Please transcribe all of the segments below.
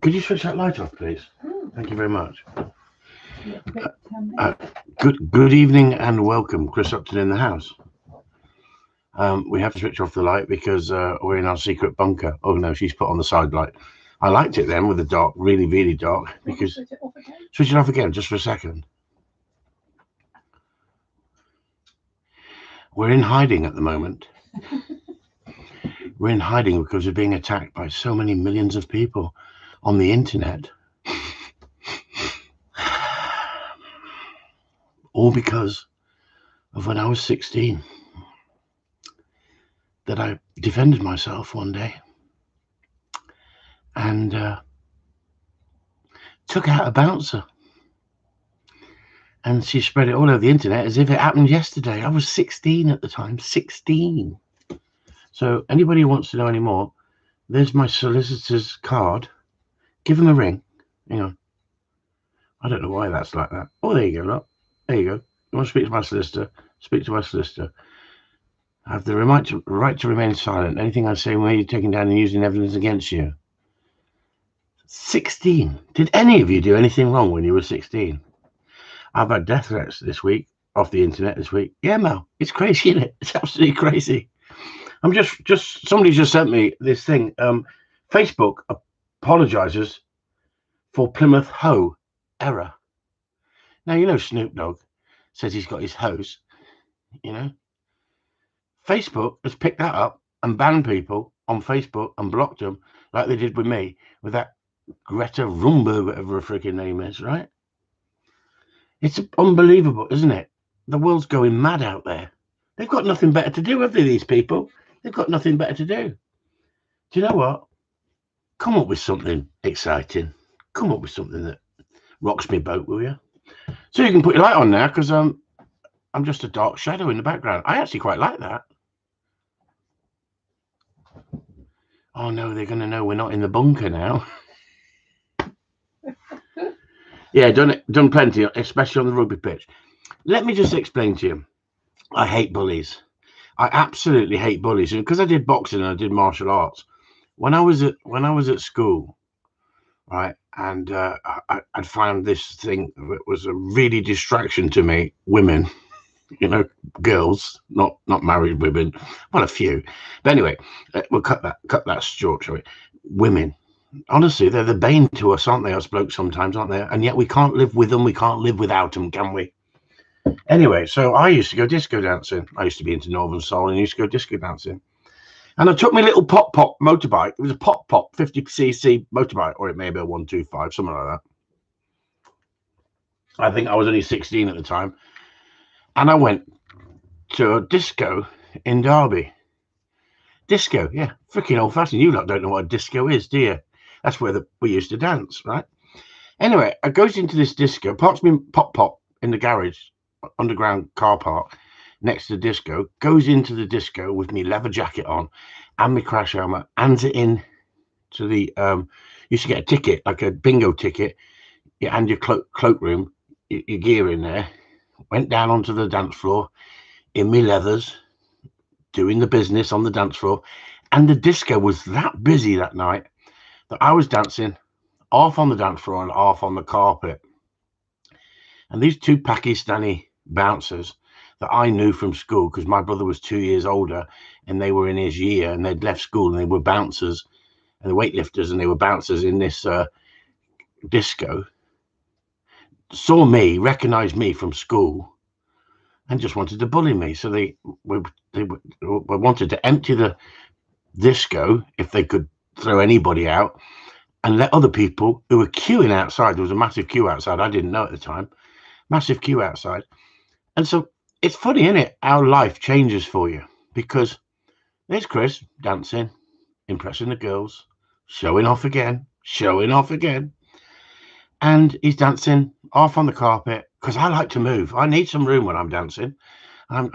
Could you switch that light off, please? Thank you very much. Good evening and welcome. Chris Upton in the house. We have to switch off the light because we're in our secret bunker. Oh no, she's put on the side light. I liked it then with the dark, really, really dark. Because switch it off again just for a second. We're in hiding at the moment. We're in hiding because we're being attacked by so many millions of people on the internet. All because of when I was 16 that I defended myself one day and took out a bouncer. And she spread it all over the internet as if it happened yesterday. I was 16 at the time, 16. So anybody who wants to know any more, there's my solicitor's card. Give them a ring. Hang on. I don't know why that's like that. Oh, there you go, look. There you go. You want to speak to my solicitor? Speak to my solicitor. I have the right to remain silent. Anything I say may be taken down and used in evidence against you. 16. Did any of you do anything wrong when you were 16? I've had death threats this week off the internet this week. Yeah, Mel, it's crazy, isn't it? It's absolutely crazy. I'm just somebody just sent me this thing. Facebook apologizes for Plymouth Hoe error. Now, you know, Snoop Dogg says he's got his hose, you know. Facebook has picked that up and banned people on Facebook and blocked them like they did with me with that Greta Thunberg, whatever her freaking name is, right? It's unbelievable, isn't it? The world's going mad out there. They've got nothing better to do, have they, these people? They've got nothing better to do. Do you know what? Come up with something exciting. Come up with something that rocks me boat, will you? So you can put your light on now, because I'm just a dark shadow in the background. I actually quite like that. Oh no, they're going to know we're not in the bunker now. Yeah, done plenty, especially on the rugby pitch. Let me just explain to you. I hate bullies. I absolutely hate bullies. And because I did boxing and I did martial arts, when I was at school, right, and I'd found this thing that was a really distraction to me. Women, you know, girls, not married women, well, a few. But anyway, we'll cut that short, shall we? Women. Honestly, they're the bane to us, aren't they? Us blokes sometimes, aren't they? And yet we can't live with them. We can't live without them, can we? Anyway, so I used to go disco dancing. I used to be into Northern Soul and used to go disco dancing. And I took my little pop motorbike. It was a pop 50cc motorbike, or it may be a 125, something like that. I think I was only 16 at the time. And I went to a disco in Derby. Disco, yeah, freaking old fashioned. You lot don't know what a disco is, do you? That's where we used to dance, right? Anyway, I goes into this disco, parks me pop in the garage, underground car park next to the disco, goes into the disco with me leather jacket on and my crash helmet, hands it in to the used to get a ticket, like a bingo ticket, and your cloakroom, your gear in there. Went down onto the dance floor in me leathers, doing the business on the dance floor, and the disco was that busy that night that I was dancing half on the dance floor and half on the carpet. And these two Pakistani bouncers that I knew from school, because my brother was 2 years older and they were in his year and they'd left school, and they were bouncers and the weightlifters, and they were bouncers in this disco, saw me, recognized me from school, and just wanted to bully me. So they wanted to empty the disco if they could throw anybody out, and let other people who were queuing outside. There was a massive queue outside. I didn't know at the time. Massive queue outside. And so it's funny, isn't it, how life changes for you? Because there's Chris dancing, impressing the girls, showing off again. And he's dancing off on the carpet, because I like to move. I need some room when I'm dancing. I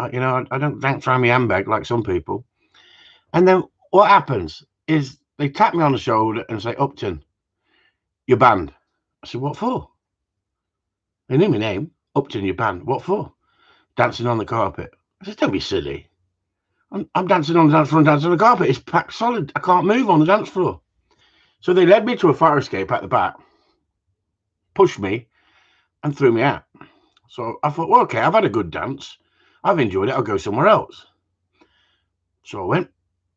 don't dance around my handbag like some people. And then what happens is they tap me on the shoulder and say, Upton, you're banned. I said, what for? They knew my name. Upton, you're banned. What for? Dancing on the carpet. I said, don't be silly. I'm dancing on the dance floor and dancing on the carpet. It's packed solid. I can't move on the dance floor. So they led me to a fire escape at the back, pushed me, and threw me out. So I thought, well, okay, I've had a good dance. I've enjoyed it. I'll go somewhere else. So I went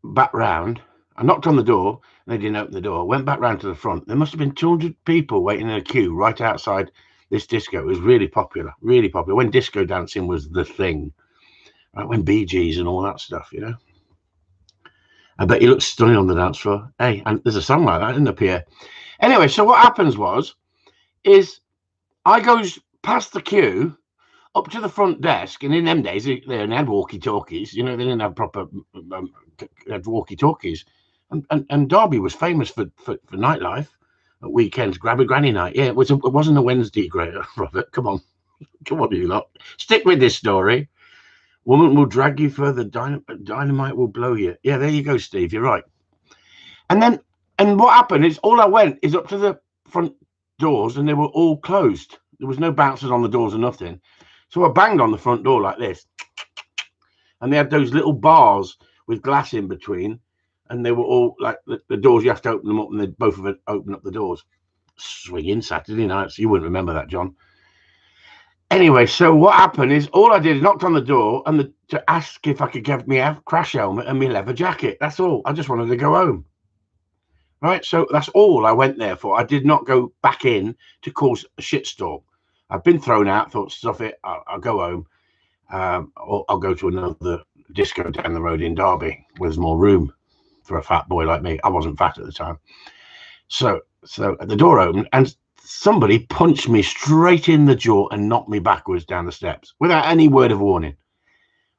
back round. I knocked on the door, and they didn't open the door. I went back round to the front. There must have been 200 people waiting in a queue right outside this disco. It was really popular, when disco dancing was the thing, right? When Bee Gees and all that stuff, you know. I bet you look stunning on the dance floor. Hey, and there's a song like that, isn't there, Pierre? Anyway, so what happens is I goes past the queue up to the front desk, and in them days they had walkie-talkies. You know, they didn't have proper walkie-talkies. And Derby was famous for nightlife at weekends, grab a granny night. Yeah, it wasn't a Wednesday, Robert. Come on, you lot. Stick with this story. Woman will drag you further. Dynamite will blow you. Yeah, there you go, Steve. You're right. And what happened is all I went is up to the front doors, and they were all closed. There was no bouncers on the doors or nothing. So I banged on the front door like this, and they had those little bars with glass in between, and they were all like the doors. You have to open them up, and they both of it open up the doors. Swinging Saturday nights. You wouldn't remember that, John. Anyway, so what happened is all I did is knocked on the door and to ask if I could give me a crash helmet and my leather jacket. That's all. I just wanted to go home. Right, so that's all I went there for. I did not go back in to cause a shitstorm. I've been thrown out, thought, stuff it, I'll go home. Or I'll go to another disco down the road in Derby where there's more room for a fat boy like me. I wasn't fat at the time. So the door opened and somebody punched me straight in the jaw and knocked me backwards down the steps without any word of warning.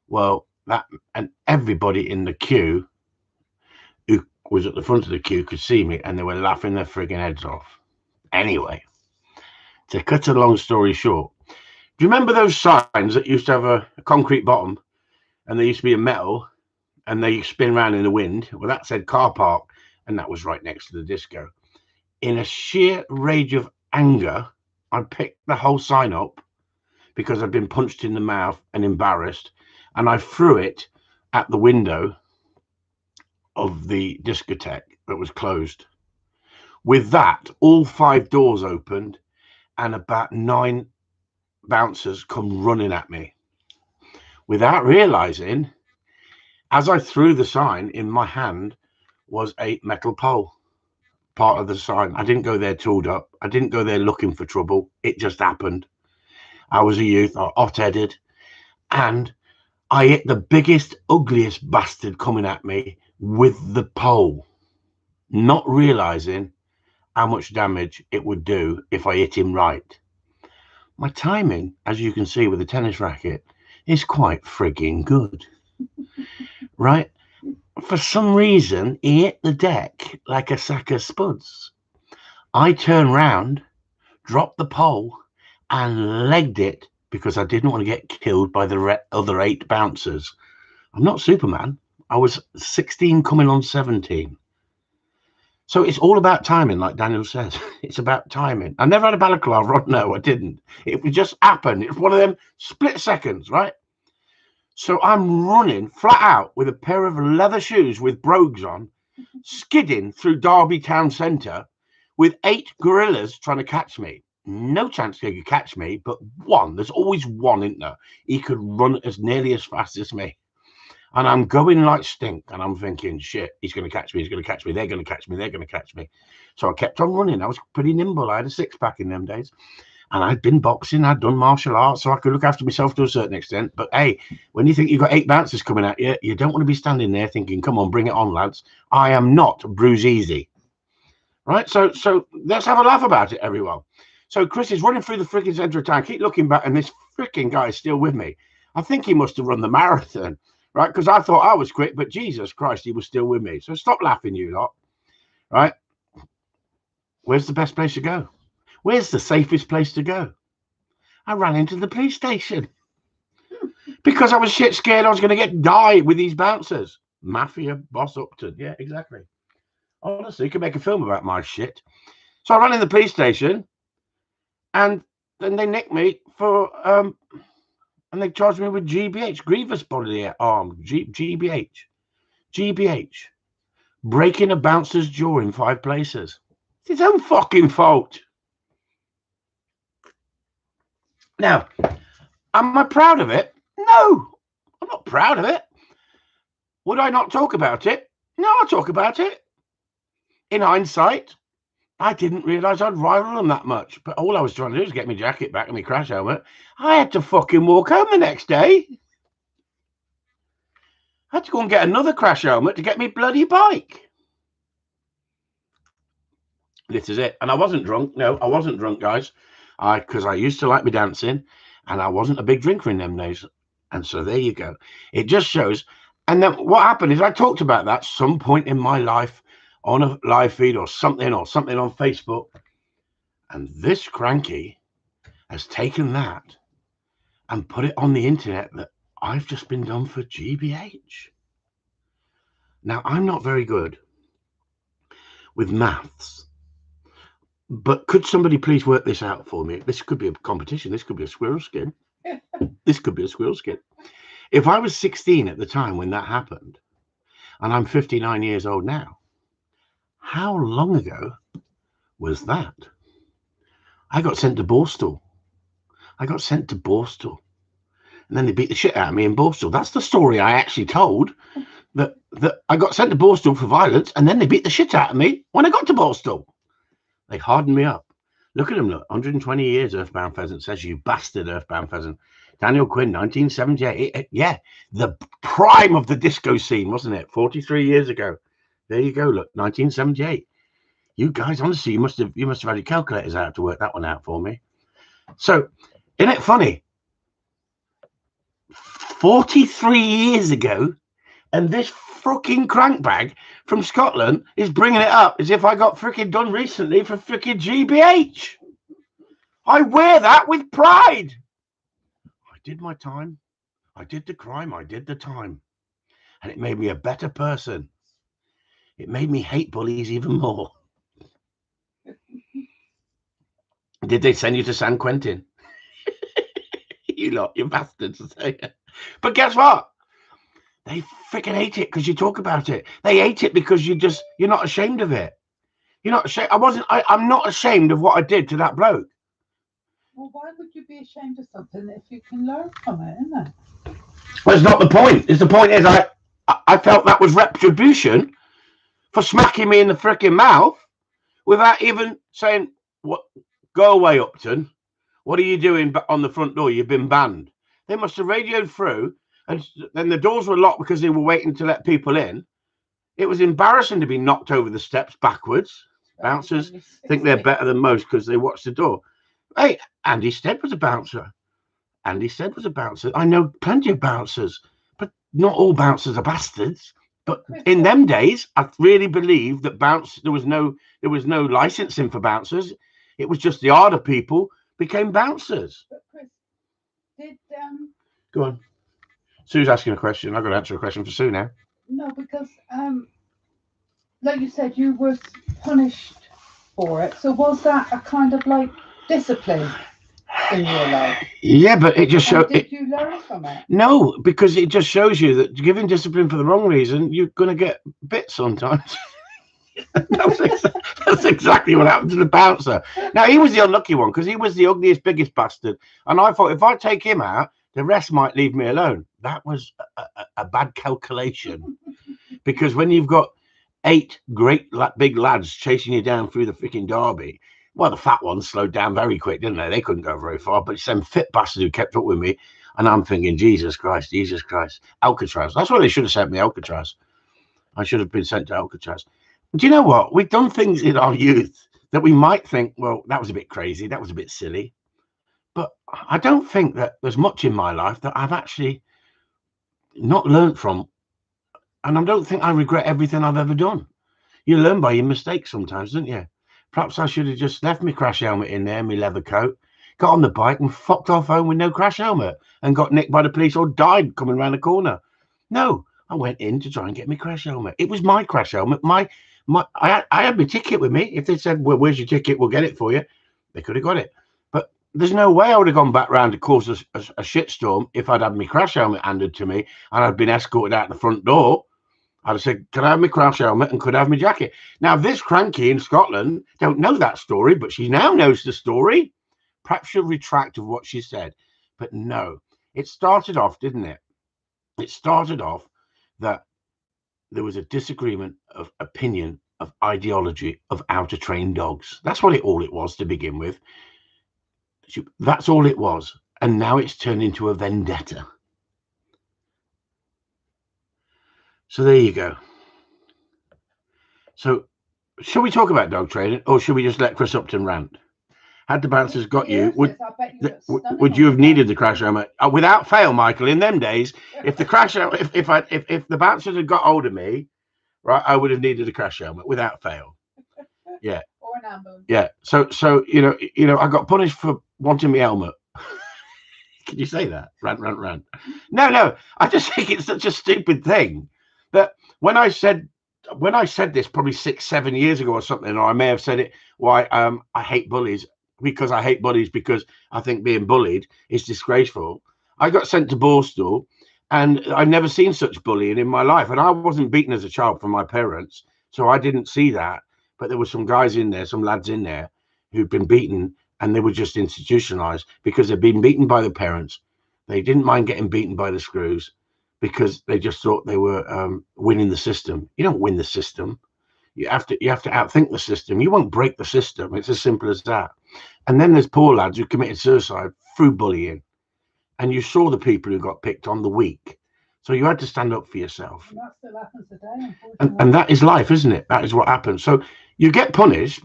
Well, and everybody in the queue who was at the front of the queue could see me, and they were laughing their frigging heads off. Anyway, to cut a long story short, do you remember those signs that used to have a concrete bottom, and they used to be a metal, and they spin around in the wind? Well, that said car park, and that was right next to the disco. In a sheer rage of anger, I picked the whole sign up because I'd been punched in the mouth and embarrassed, and I threw it at the window of the discotheque that was closed. With that, all 5 doors opened, and about 9 bouncers come running at me. Without realizing, as I threw the sign, in my hand was a metal pole. Part of the sign. I didn't go there tooled up. I didn't go there looking for trouble. It just happened. I was a youth, hot-headed, and I hit the biggest, ugliest bastard coming at me with the pole, not realizing how much damage it would do if I hit him right. My timing, as you can see with the tennis racket, is quite frigging good, right? For some reason, he hit the deck like a sack of spuds. I turned round, dropped the pole, and legged it because I didn't want to get killed by the other 8 bouncers. I'm not Superman. I was 16 coming on 17. So it's all about timing, like Daniel says. It's about timing. I never had a balaclava on. No, I didn't. It just happened. It's one of them split seconds, right? So I'm running flat out with a pair of leather shoes with brogues on, skidding through Derby town centre with 8 gorillas trying to catch me. No chance they could catch me, but one. There's always one, isn't there? He could run as nearly as fast as me. And I'm going like stink, and I'm thinking, shit, he's going to catch me, he's going to catch me, they're going to catch me, they're going to catch me. So I kept on running. I was pretty nimble. I had a 6-pack in them days. And I'd been boxing, I'd done martial arts, so I could look after myself to a certain extent. But hey, when you think you've got 8 bouncers coming at you, you don't want to be standing there thinking, come on, bring it on, lads. I am not Bruce Easy. Right? So let's have a laugh about it, everyone. So Chris is running through the freaking centre of town. Keep looking back, and this freaking guy is still with me. I think he must have run the marathon, right? Because I thought I was quick, but Jesus Christ, he was still with me. So stop laughing, you lot. Right? Where's the best place to go? Where's the safest place to go? I ran into the police station because I was shit scared I was going to die with these bouncers. Mafia boss Upton. Yeah, exactly. Honestly, you could make a film about my shit. So I ran in the police station, and then they nicked me for, and they charged me with GBH, grievous bodily harm, GBH. breaking a bouncer's jaw in 5 places. It's his own fucking fault. Now, am I proud of it? No, I'm not proud of it. Would I not talk about it? No, I'll talk about it. In hindsight, I didn't realise I'd rival them that much. But all I was trying to do was get my jacket back and my crash helmet. I had to fucking walk home the next day. I had to go and get another crash helmet to get me bloody bike. This is it. And I wasn't drunk. No, I wasn't drunk, guys. Because I used to like me dancing, and I wasn't a big drinker in them days. And so there you go. It just shows. And then what happened is I talked about that some point in my life on a live feed or something on Facebook. And this cranky has taken that and put it on the internet that I've just been done for GBH. Now, I'm not very good with maths, but could somebody please work this out for me? This could be a competition. This could be a squirrel skin. This could be a squirrel skin. If I was 16 at the time when that happened, and I'm 59 years old now, how long ago was that? I got sent to Borstal. And then they beat the shit out of me in Borstal. That's the story I actually told, that I got sent to Borstal for violence, and then they beat the shit out of me when I got to Borstal. They hardened me up. Look at them, look. 120 years, Earthbound Pheasant says, you bastard, Earthbound Pheasant. Daniel Quinn, 1978. Yeah, the prime of the disco scene, wasn't it? 43 years ago. There you go, look, 1978. You guys, honestly, you must have had your calculators out to work that one out for me. So, isn't it funny? 43 years ago, and this fucking crankbag from Scotland is bringing it up as if I got freaking done recently for freaking GBH. I wear that with pride. I did my time. I did the crime. I did the time. And it made me a better person. It made me hate bullies even more. Did they send you to San Quentin? You lot, you bastards. But guess what? They freaking hate it because you talk about it. They hate it because you're not ashamed of it. You're not ashamed. I'm not ashamed of what I did to that bloke. Well, why would you be ashamed of something if you can learn from it, isn't it? Well, it's not the point. The point is I felt that was retribution for smacking me in the freaking mouth without even saying, "What? Go away, Upton. What are you doing on the front door? You've been banned." They must have radioed through, and then the doors were locked because they were waiting to let people in. It was embarrassing to be knocked over the steps backwards. Bouncers think they're better than most because they watch the door. Hey, Andy Stead was a bouncer. I know plenty of bouncers, but not all bouncers are bastards. But in them days, I really believe that there was no licensing for bouncers. It was just the harder people became bouncers. But Chris, go on. Sue's asking a question. I've got to answer a question for Sue now. No, because like you said, you were punished for it. So was that a kind of like discipline in your life? Yeah, but it just showed. Did you learn from it? No, because it just shows you that giving discipline for the wrong reason, you're going to get bit sometimes. That's exactly what happened to the bouncer. Now, he was the unlucky one because he was the ugliest, biggest bastard. And I thought if I take him out, the rest might leave me alone. That was a bad calculation. Because when you've got 8 great big lads chasing you down through the freaking derby, well, the fat ones slowed down very quick, didn't they? They couldn't go very far. But it's some fit bastards who kept up with me. And I'm thinking, Jesus Christ. Alcatraz. That's why they should have sent me Alcatraz. I should have been sent to Alcatraz. Do you know what? We've done things in our youth that we might think, well, that was a bit crazy. That was a bit silly. But I don't think that there's much in my life that I've actually not learned from. And I don't think I regret everything I've ever done. You learn by your mistakes sometimes, don't you? Perhaps I should have just left my crash helmet in there, my leather coat, got on the bike and fucked off home with no crash helmet and got nicked by the police or died coming around the corner. No, I went in to try and get my crash helmet. It was my crash helmet. I had my ticket with me. If they said, well, where's your ticket? We'll get it for you. They could have got it. But there's no way I would have gone back round to cause a shitstorm if I'd had my crash helmet handed to me and I'd been escorted out the front door. I'd have said, could I have my crash helmet and could I have my jacket? Now, this cranky in Scotland don't know that story, but she now knows the story. Perhaps she'll retract of what she said. But no, it started off, didn't it? It started off that there was a disagreement of opinion, of ideology, of how to train dogs. That's what all it was to begin with. That's all it was. And now it's turned into a vendetta. So there you go. So shall we talk about dog training, or should we just let Chris Upton rant? Had the bouncers got you, would you have needed the crash helmet? Without fail, Michael, in them days, if the crash helmet, if the bouncers had got hold of me, right, I would have needed a crash helmet without fail. Yeah. Or an ambulance. Yeah. So you know, I got punished for wanting my helmet. Can you say that? Rant. No. I just think it's such a stupid thing that when I said this probably 6-7 years ago or something, or I may have said it, why I hate bullies. Because I hate bullies, because I think being bullied is disgraceful. I got sent to Borstal, and I've never seen such bullying in my life. And I wasn't beaten as a child from my parents, so I didn't see that. But there were some guys in there, some lads in there, who'd been beaten, and they were just institutionalized because they'd been beaten by the parents. They didn't mind getting beaten by the screws because they just thought they were winning the system. You don't win the system. You have to outthink the system. You won't break the system. It's as simple as that. And then there's poor lads who committed suicide through bullying. And you saw the people who got picked on, the weak. So you had to stand up for yourself. And that still happens today, unfortunately. And that is life, isn't it? That is what happens. So you get punished.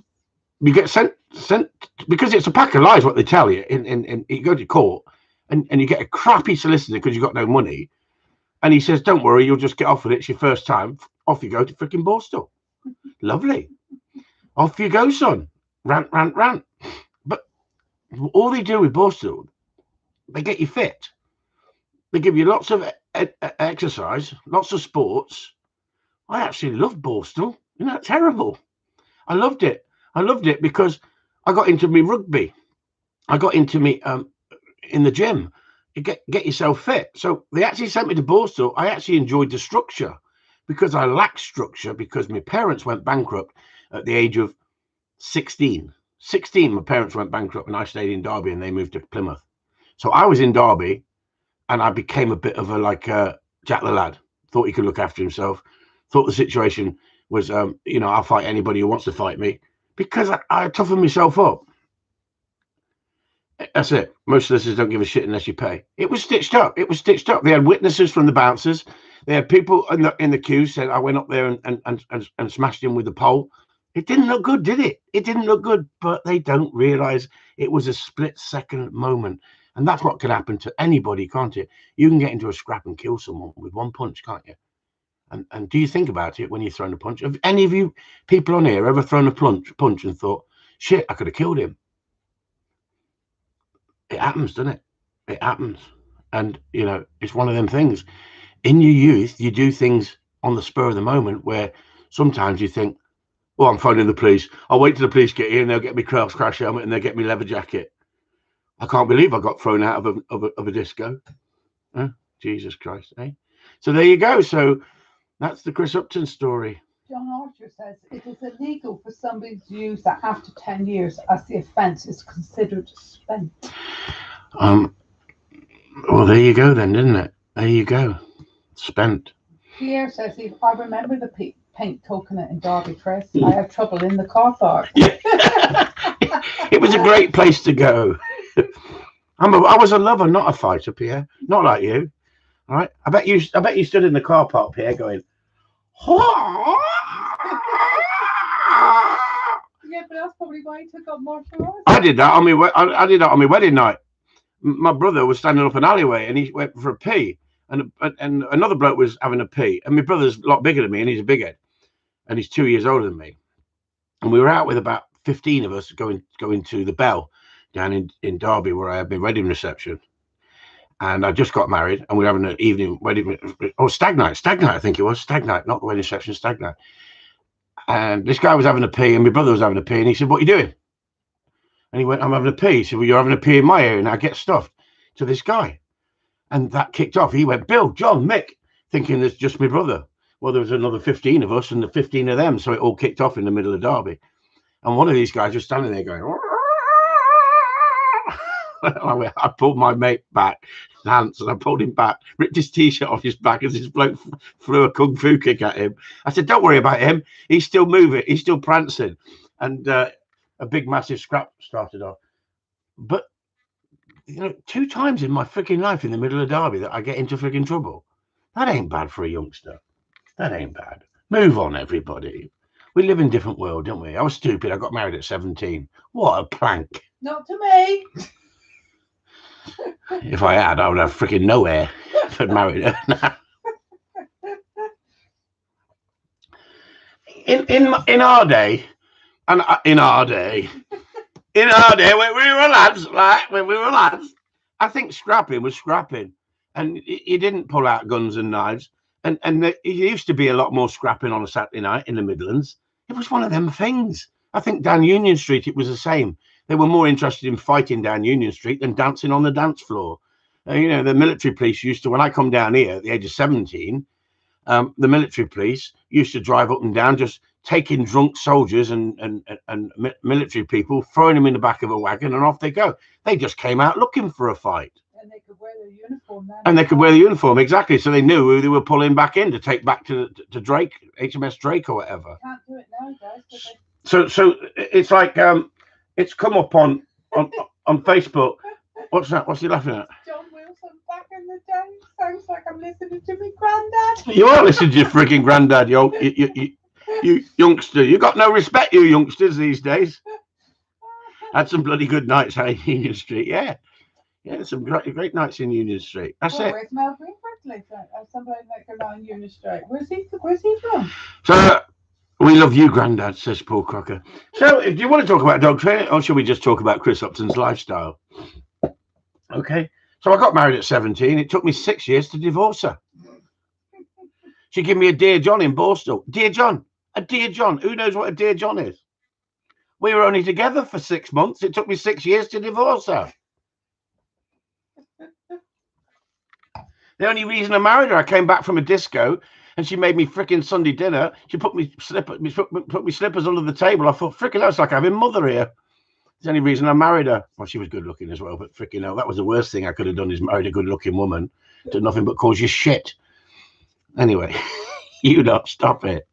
You get sent because it's a pack of lies what they tell you. In you go to court and you get a crappy solicitor because you got no money. And he says, don't worry, you'll just get off with it. It's your first time. Off you go to freaking Borstal. Lovely. Off you go, son. Rant. But all they do with Borstal, they get you fit. They give you lots of exercise, lots of sports. I actually love Borstal. Isn't that terrible? I loved it. Because I got into me rugby. I got into me in the gym. You get yourself fit. So they actually sent me to Borstal. I actually enjoyed the structure because I lacked structure because my parents went bankrupt at the age of 16. 16, my parents went bankrupt and I stayed in Derby and they moved to Plymouth. So I was in Derby and I became a bit of a Jack the Lad. Thought he could look after himself. Thought the situation was, I'll fight anybody who wants to fight me because I toughened myself up. That's it. Most solicitors don't give a shit unless you pay. It was stitched up. They had witnesses from the bouncers. They had people in the queue said I went up there and smashed him with a pole. It didn't look good, did it? It didn't look good, but they don't realize it was a split-second moment. And that's what can happen to anybody, can't it? You can get into a scrap and kill someone with one punch, can't you? And do you think about it when you're throwing a punch? Have any of you people on here ever thrown a punch and thought, shit, I could have killed him? It happens, doesn't it? It happens. And, it's one of them things. In your youth, you do things on the spur of the moment where sometimes you think, oh, I'm phoning the police. I'll wait till the police get here and they'll get me crash helmet and they'll get me leather jacket. I can't believe I got thrown out of a disco. Jesus Christ, eh? So there you go. So that's the Chris Upton story. John Archer says it is illegal for somebody to use that after 10 years as the offence is considered spent. Well, there you go then, didn't it? There you go. Spent. Pierre says, I remember the pink coconut in Derby, Chris. I had trouble in the car park. It was a great place to go. I was a lover, not a fighter, Pierre. Not like you. All right. I bet you stood in the car park, Pierre, going, yeah, but that's probably why he took up martial arts. I did that on my wedding night. My brother was standing up an alleyway and he went for a pee, and another bloke was having a pee, and my brother's a lot bigger than me and he's a big head, and he's 2 years older than me, and we were out with about 15 of us going to the Bell down in Derby where I had my wedding reception, and I just got married and we were having an evening wedding, stag night I think it was, stag night, not the wedding reception, stag night. And this guy was having a pee and my brother was having a pee, and he said, what are you doing? And he went, I'm having a pee. He said, well, you're having a pee in my area now, get stuffed, to this guy. And that kicked off. He went, Bill, John, Mick, thinking it's just my brother. Well, there was another 15 of us and the 15 of them, so it all kicked off in the middle of Derby. And one of these guys was standing there going, I pulled my mate back, Lance, and I pulled him back, ripped his t-shirt off his back as this bloke flew a kung fu kick at him. I said, don't worry about him. He's still moving. He's still prancing. And a big, massive scrap started off. But, 2 times in my freaking life in the middle of Derby that I get into freaking trouble. That ain't bad for a youngster. That ain't bad. Move on, everybody. We live in a different world, don't we? I was stupid. I got married at 17. What a plank. Not to me. If I had, I would have freaking nowhere if I'd married her. in our day, and in our day, when we were lads, I think scrapping was scrapping, and you didn't pull out guns and knives, and it used to be a lot more scrapping on a Saturday night in the Midlands. It was one of them things. I think down Union Street it was the same. They were more interested in fighting down Union Street than dancing on the dance floor. The military police used to, when I come down here at the age of 17, the military police used to drive up and down, just taking drunk soldiers and military people, throwing them in the back of a wagon, and off they go. They just came out looking for a fight. And they could wear their uniform then. And they could wear the uniform, exactly. So they knew who they were pulling back in to take back to Drake, HMS Drake or whatever. Can't do it now, guys. So it's like it's come up on Facebook. What's that? What's he laughing at? John Wilson back in the day. Sounds like I'm listening to my granddad. You are listening to your freaking granddad, you youngster. You got no respect, you youngsters these days. Had some bloody good nights out in Union Street, yeah. Yeah, some great nights in Union Street. That's it. Where's Mel Greenwood? Somebody that goes on Union Street. Where's he from? So we love you, Grandad, says Paul Crocker. So, do you want to talk about dog training, or should we just talk about Chris Upton's lifestyle? Okay. So I got married at 17. It took me 6 years to divorce her. She gave me a Dear John in Borstal. Dear John. A Dear John. Who knows what a Dear John is? We were only together for 6 months. It took me 6 years to divorce her. The only reason I married her, I came back from a disco and she made me freaking Sunday dinner. She put me slippers under the table. I thought, freaking hell, it's like having mother here. It's the only reason I married her. Well, she was good looking as well, but freaking hell, that was the worst thing I could have done, is married a good looking woman. Did nothing but cause you shit. Anyway, you don't stop it.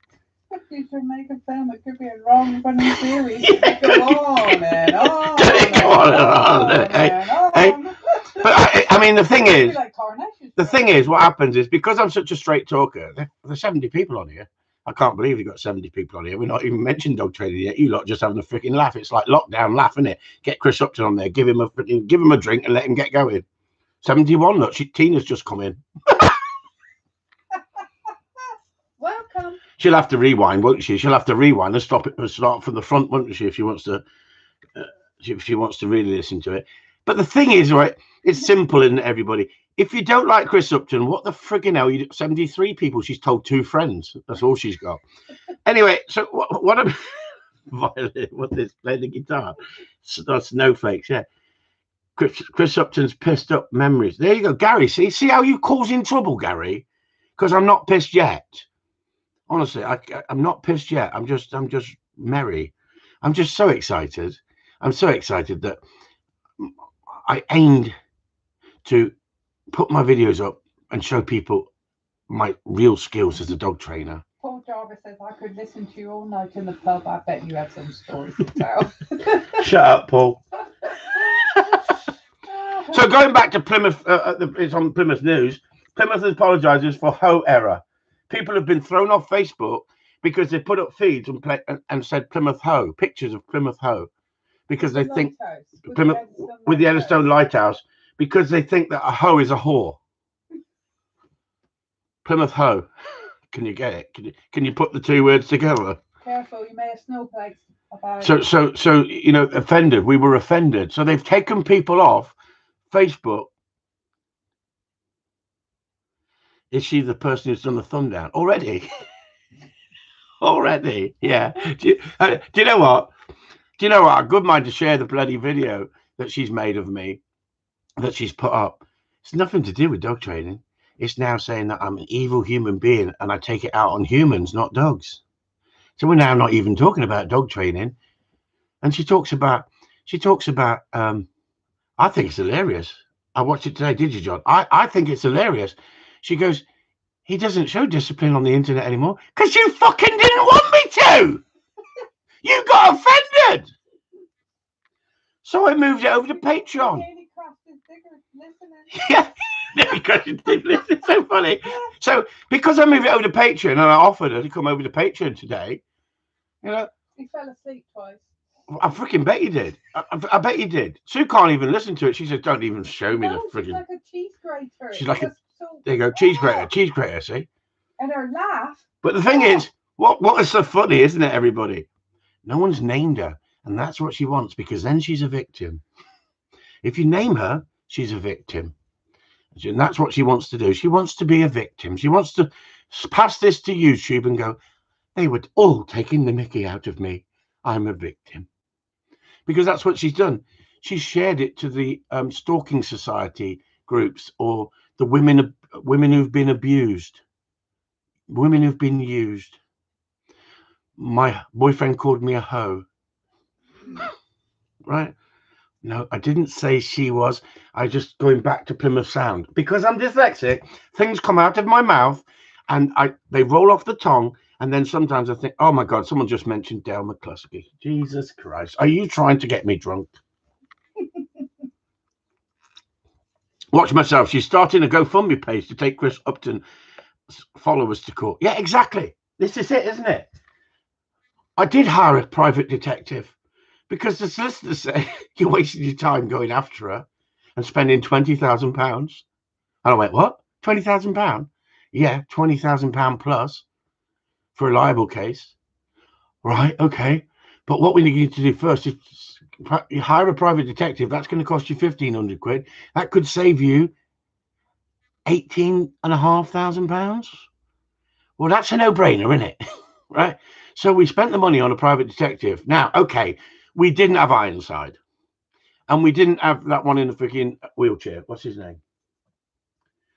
You should make a film. It could be a wrong funny series. Go on and on and on. But I mean, the thing is, what happens is, because I'm such a straight talker, there's 70 people on here. I can't believe you've got 70 people on here. We're not even mentioned dog training yet. You lot just having a freaking laugh. It's like lockdown laugh, isn't it? Get Chris Upton on there, give him a drink and let him get going. 71. Look, Tina's just come in. Welcome. She'll have to rewind, won't she? She'll have to rewind and start from the front, won't she? If she wants to, really listen to it. But the thing is, right? It's simple, isn't it, everybody? If you don't like Chris Upton, what the friggin' hell? 73 people. She's told 2 friends. That's all she's got. Anyway, so what am Violet? What's this? Play the guitar. That's snowflakes. Yeah. Chris Upton's pissed up memories. There you go, Gary. See how you causing trouble, Gary? Because I'm not pissed yet. Honestly, I'm not pissed yet. I'm just merry. I'm just so excited. I'm so excited that I aimed to put my videos up and show people my real skills as a dog trainer. Paul Jarvis says, I could listen to you all night in the pub. I bet you have some stories to tell. Shut up, Paul. So going back to Plymouth, it's on Plymouth News. Plymouth apologises for Ho error. People have been thrown off Facebook because they put up feeds and said Plymouth Ho, pictures of Plymouth Ho, because they think Plymouth with the Eddystone Lighthouse, because they think that a hoe is a whore. Plymouth Ho. Can you get it? Can you put the 2 words together? Careful, you may have snowflakes about. So offended. We were offended. So they've taken people off Facebook. Is she the person who's done the thumb down already? Already, yeah. Do you know what? I good mind to share the bloody video that she's made of me, that she's put up. It's nothing to do with dog training. it's now saying that I'm an evil human being and I take it out on humans, not dogs. So we're now not even talking about dog training. And she talks about, I think it's hilarious. I watched it today, did you, John? I think it's hilarious. She goes, he doesn't show discipline on the internet anymore because you fucking didn't want me to. You got offended. So I moved it over to Patreon. Yeah. It's so funny. So because I moved it over to Patreon and I offered her to come over to Patreon today, you know. He fell asleep twice. I freaking bet you did. I bet you did. Sue can't even listen to it. She said, don't even show me the freaking. She's like a cheese grater. She's like a. There you go, cheese grater, see? And her laugh. But the thing is, what is so funny, isn't it, everybody? No one's named her, and that's what she wants, because then she's a victim. If you name her, she's a victim. And that's what she wants to do. She wants to be a victim. She wants to pass this to YouTube and go, they were all taking the mickey out of me. I'm a victim. Because that's what she's done. She's shared it to the stalking society groups, or the women who've been abused, women who've been used. My boyfriend called me a hoe. Right? No, I didn't say she was. I just going back to Plymouth Sound. Because I'm dyslexic, things come out of my mouth and they roll off the tongue. And then sometimes I think, oh my God, someone just mentioned Dale McCluskey. Jesus Christ. Are you trying to get me drunk? Watch myself. She's starting a GoFundMe page to take Chris Upton followers to court. Yeah, exactly. This is it, isn't it? I did hire a private detective because the solicitors say you're wasting your time going after her and spending £20,000. And I went, what? £20,000? Yeah, £20,000 plus for a libel case. Right, okay. But what we need to do first is you hire a private detective. That's going to cost you £1,500. That could save you £18,500. Well, that's a no-brainer, isn't it? Right? So we spent the money on a private detective. Now, okay, we didn't have Ironside. And we didn't have that one in the freaking wheelchair. What's his name?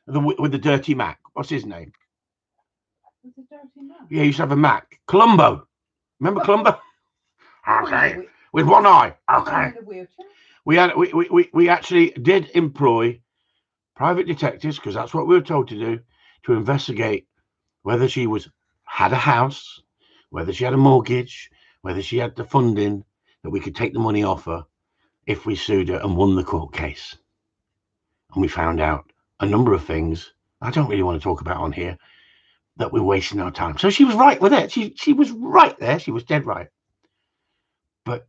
With the dirty Mac. What's his name? With the dirty Mac? Yeah, he used to have a Mac. Columbo. Remember Columbo? Okay. With one eye. Okay. We actually did employ private detectives, because that's what we were told to do, to investigate whether she had a house, whether she had a mortgage, whether she had the funding that we could take the money off her if we sued her and won the court case. And we found out a number of things I don't really want to talk about on here, that we're wasting our time. So she was right with it. She was right there. She was dead right. But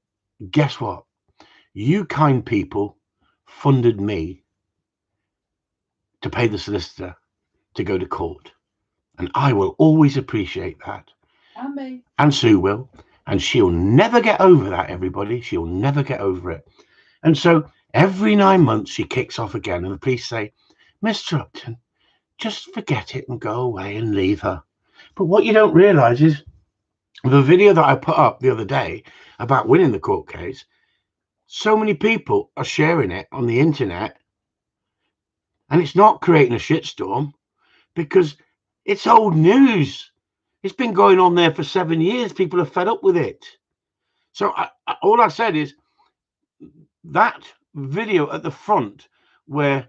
guess what? You kind people funded me to pay the solicitor to go to court. And I will always appreciate that. And me. And Sue will. And she'll never get over that, everybody. She'll never get over it. And so every 9 months she kicks off again. And the police say, Mr. Upton, just forget it and go away and leave her. But what you don't realize is the video that I put up the other day about winning the court case, so many people are sharing it on the internet, and it's not creating a shitstorm because it's old news. It's been going on there for 7 years. People are fed up with it. So all I said is that video at the front, where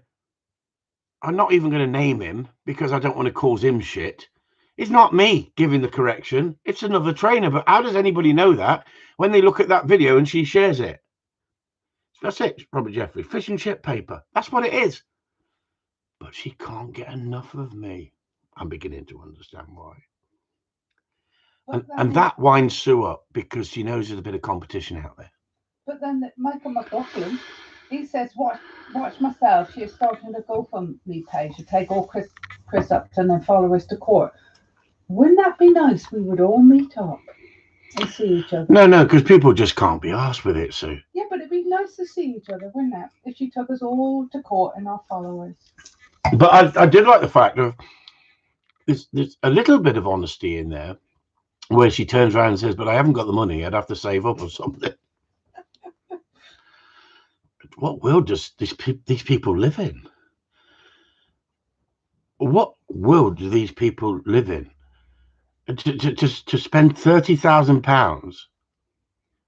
I'm not even going to name him because I don't want to cause him shit, it's not me giving the correction. It's another trainer. But how does anybody know that when they look at that video and she shares it? That's it, Robert Jeffrey. Fish and chip paper. That's what it is. But she can't get enough of me. I'm beginning to understand why. And that winds Sue up because she knows there's a bit of competition out there. But then Michael McLaughlin, he says, watch myself. She is starting a GoFundMe page to take all Chris Upton and followers to court. Wouldn't that be nice? We would all meet up and see each other. No, because people just can't be arsed with it, Sue. Yeah, but it'd be nice to see each other, wouldn't it? If she took us all to court and our followers. But I did like the fact of there's a little bit of honesty in there, where she turns around and says, but I haven't got the money. I'd have to save up or something. What world does these people live in? what world do these people live in? To spend £30,000.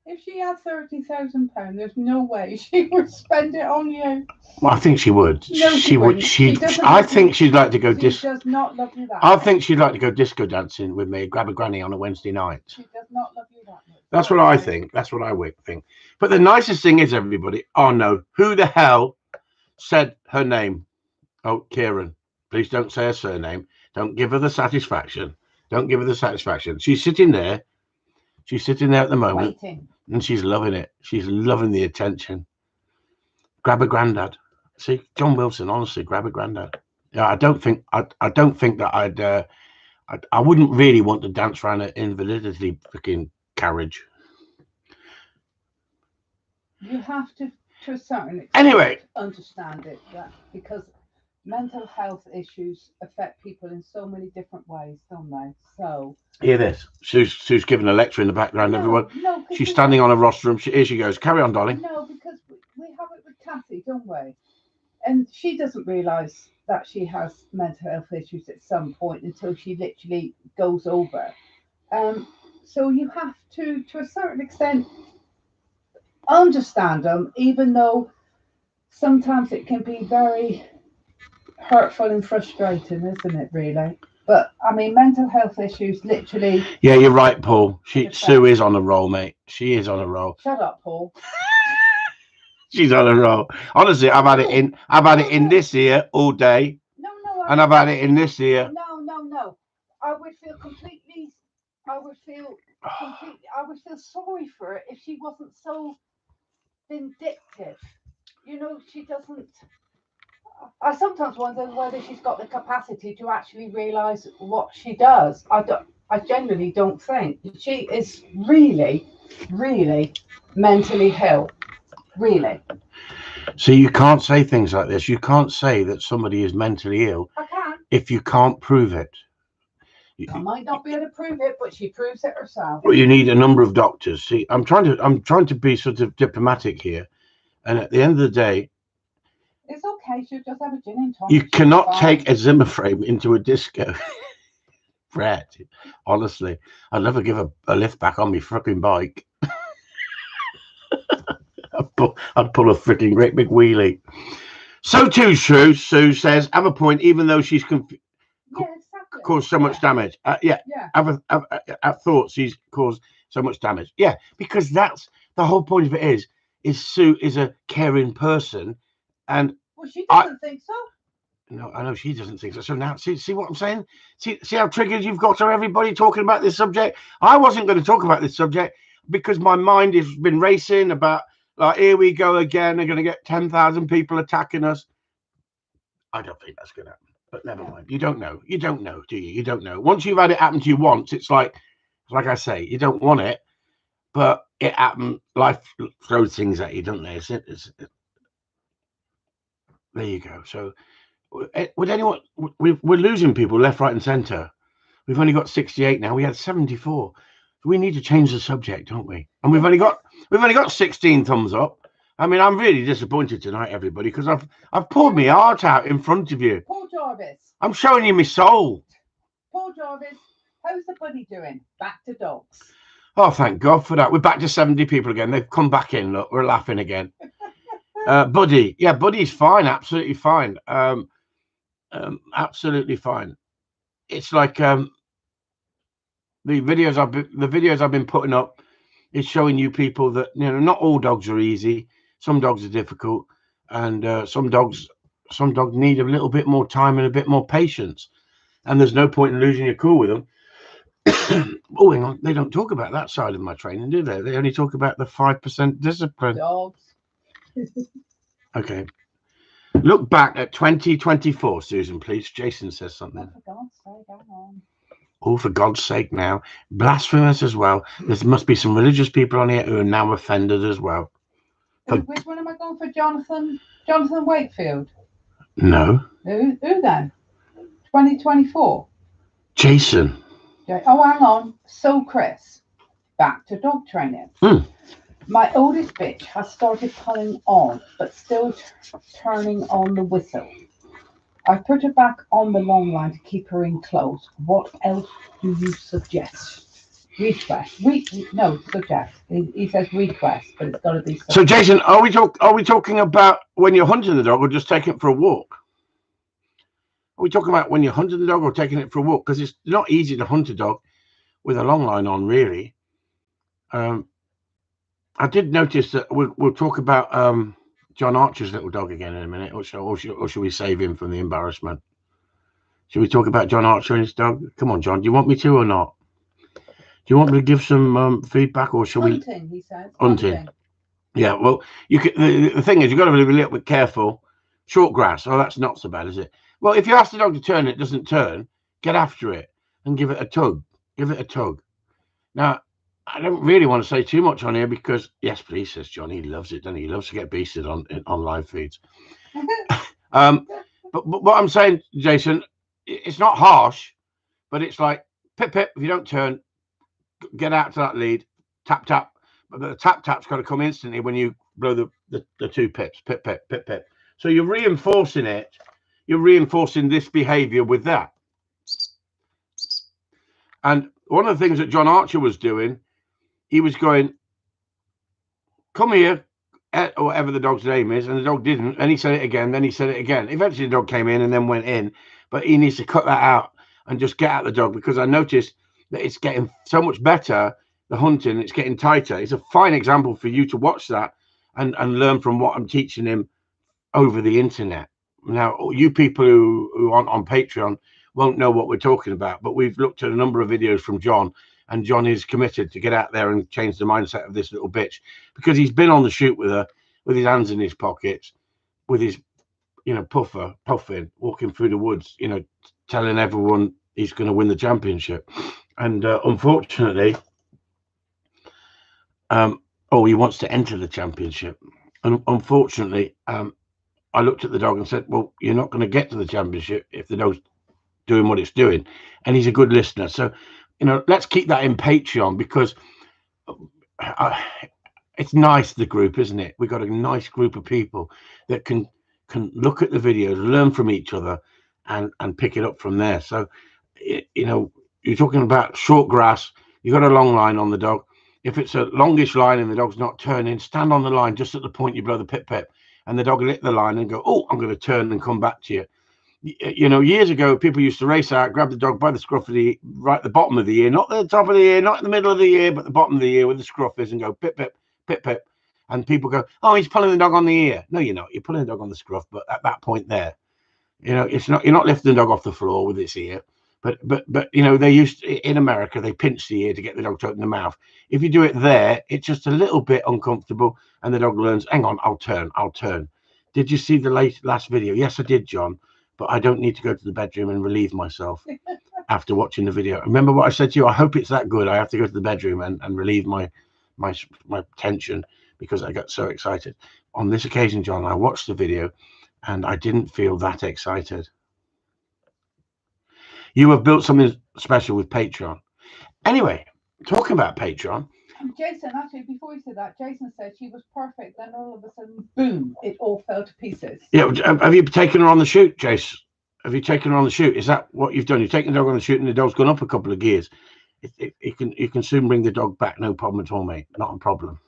If she had £30,000, there's no way she would spend it on you. Well, I think she would. No, she would. wouldn't. She doesn't I love think you. she'd like to go She does not love you that I much. think she'd like to go disco dancing with me, grab a granny on a Wednesday night. She does not love you that much. That's what I think. That's what I would think. But the nicest thing is, everybody. Oh no, who the hell said her name? Oh, Kieran. Please don't say her surname. Don't give her the satisfaction. Don't give her the satisfaction. She's sitting there. She's sitting there at the moment, Waiting. and she's loving it. She's loving the attention. Grab a granddad. See, John Wilson. Honestly, grab a granddad. Yeah, I don't think that I wouldn't really want to dance around an invalidity freaking carriage. You have to a certain extent, Anyway, understand it, that because mental health issues affect people in so many different ways, don't they? So hear this. Sue's giving a lecture in the background, everyone. No, she's standing on a rostrum. Here she goes. Carry on, darling. No, because we have it with Kathy, don't we? And she doesn't realise that she has mental health issues at some point until she literally goes over. So you have to a certain extent, understand them, even though sometimes it can be very hurtful and frustrating, isn't it, really? But I mean, mental health issues literally. Yeah, you're right, Paul. Sue is on a roll, mate. She is on a roll. Shut up, Paul. She's on a roll. Honestly, I've had it in this ear all day. No, and I've had it in this ear. No. I would feel sorry for it if she wasn't so vindictive. You know, she doesn't. I sometimes wonder whether she's got the capacity to actually realise what she does. I genuinely don't think she is really, really mentally ill. Really. So you can't say things like this. You can't say that somebody is mentally ill. I can. If you can't prove it. I might not be able to prove it, but she proves it herself. Well, you need a number of doctors. See, I'm trying to be sort of diplomatic here, and at the end of the day, it's okay. She'll just have a gin and tonic. You cannot take a Zimmer frame into a disco. Brett, honestly, I'd never give a lift back on my freaking bike. I'd pull a freaking great big wheelie. So too, Sue says, have a point, even though she's caused so much damage. Have thoughts she's caused so much damage. Yeah, because that's the whole point of it is Sue is a caring person, and well, she doesn't think so. No, I know she doesn't think so. So now, see what I'm saying? See how triggered you've got her, everybody, talking about this subject? I wasn't going to talk about this subject because my mind has been racing about, like, here we go again. They're going to get 10,000 people attacking us. I don't think that's going to happen. But never mind. You don't know. You don't know, do you? You don't know. Once you've had it happen to you once, it's like I say, you don't want it, but it happened. Life throws things at you, don't they? There you go. So, would anyone? We're losing people left, right, and centre. We've only got 68 now. We had 74. We need to change the subject, don't we? And we've only got 16 thumbs up. I mean, I'm really disappointed tonight, everybody, because I've poured my heart out in front of you. Paul Jarvis. I'm showing you my soul. Paul Jarvis, how's the buddy doing? Back to dogs. Oh, thank God for that. We're back to 70 people again. They've come back in. Look, we're laughing again. Buddy, yeah, Buddy's fine, absolutely fine. Absolutely fine. It's like the videos I've been putting up is showing you people that, you know, not all dogs are easy. Some dogs are difficult, and some dogs need a little bit more time and a bit more patience. And there's no point in losing your cool with them. Oh, hang on. They don't talk about that side of my training, do they? They only talk about the 5% discipline. Dogs. Okay. Look back at 2024, Susan, please. Jason says something. For God's sake, hang on. Oh, for God's sake now. Blasphemous as well. There must be some religious people on here who are now offended as well. Which one am I going for? Jonathan Wakefield? No. Who then? 2024? Jason. Oh, hang on. So, Chris, back to dog training. My oldest bitch has started pulling on, but still turning on the whistle. I put her back on the long line to keep her in close. What else do you suggest? Request. No, suggest. He says request, but it's got to be. So, Jason, are we talking about when you're hunting the dog, or just taking it for a walk? Are we talking about when you're hunting the dog or taking it for a walk? Because it's not easy to hunt a dog with a long line on, really. I did notice that we'll talk about John Archer's little dog again in a minute, or should we save him from the embarrassment? Should we talk about John Archer and his dog? Come on, John. Do you want me to or not? Do you want me to give some feedback, or shall we? Hunting, he says. Hunting. Yeah. Well, you can. The thing is, you've got to be a little bit careful. Short grass. Oh, that's not so bad, is it? Well, if you ask the dog to turn, it doesn't turn. Get after it and give it a tug. Give it a tug. Now, I don't really want to say too much on here because, yes, please, says John. He loves it, doesn't he? He loves to get beasted on live feeds. But what I'm saying, Jason, it's not harsh, but it's like pip pip. If you don't turn, get out to that lead. Tap tap. But the tap's got to come instantly when you blow the two pips. Pip pip pip pip. So you're reinforcing it. You're reinforcing this behavior with that. And one of the things that John Archer was doing, he was going, come here, or whatever the dog's name is, and the dog didn't, and he said it again, then he said it again. Eventually the dog came in and then went in, but he needs to cut that out and just get at the dog, because I noticed that it's getting so much better, the hunting, it's getting tighter. It's a fine example for you to watch that and learn from what I'm teaching him over the internet. Now, you people who aren't on Patreon won't know what we're talking about, but we've looked at a number of videos from John, and John is committed to get out there and change the mindset of this little bitch, because he's been on the shoot with her, with his hands in his pockets, with his, puffing, walking through the woods, telling everyone he's going to win the championship. And unfortunately, he wants to enter the championship. And unfortunately, I looked at the dog and said, well, you're not going to get to the championship if the dog's doing what it's doing. And he's a good listener. So, let's keep that in Patreon, because it's nice, the group, isn't it? We've got a nice group of people that can look at the videos, learn from each other, and pick it up from there. So, you're talking about short grass. You've got a long line on the dog. If it's a longish line and the dog's not turning, stand on the line just at the point you blow the pip pip, and the dog will hit the line and go, oh, I'm going to turn and come back to you. Years ago, people used to race out, grab the dog by the scruff of the right at the bottom of the ear, not the top of the ear, not in the middle of the ear, but the bottom of the ear where the scruff is, and go pip pip pip pip, and people go, oh, he's pulling the dog on the ear. No, you're not. You're pulling the dog on the scruff, but at that point there, it's not. You're not lifting the dog off the floor with its ear. But they used to, in America, they pinch the ear to get the dog to open the mouth. If you do it there, it's just a little bit uncomfortable, and the dog learns, hang on, I'll turn. Did you see the last video? Yes, I did, John. But I don't need to go to the bedroom and relieve myself after watching the video. Remember what I said to you? I hope it's that good. I have to go to the bedroom and relieve my tension because I got so excited. On this occasion, John, I watched the video and I didn't feel that excited. You have built something special with Patreon. Anyway, talking about Patreon. Jason, actually, before you said that, Jason said she was perfect. Then all of a sudden, boom, it all fell to pieces. Yeah, have you taken her on the shoot, Jace? Have you taken her on the shoot? Is that what you've done? You've taken the dog on the shoot and the dog's gone up a couple of gears. You can soon bring the dog back, no problem at all, mate. Not a problem.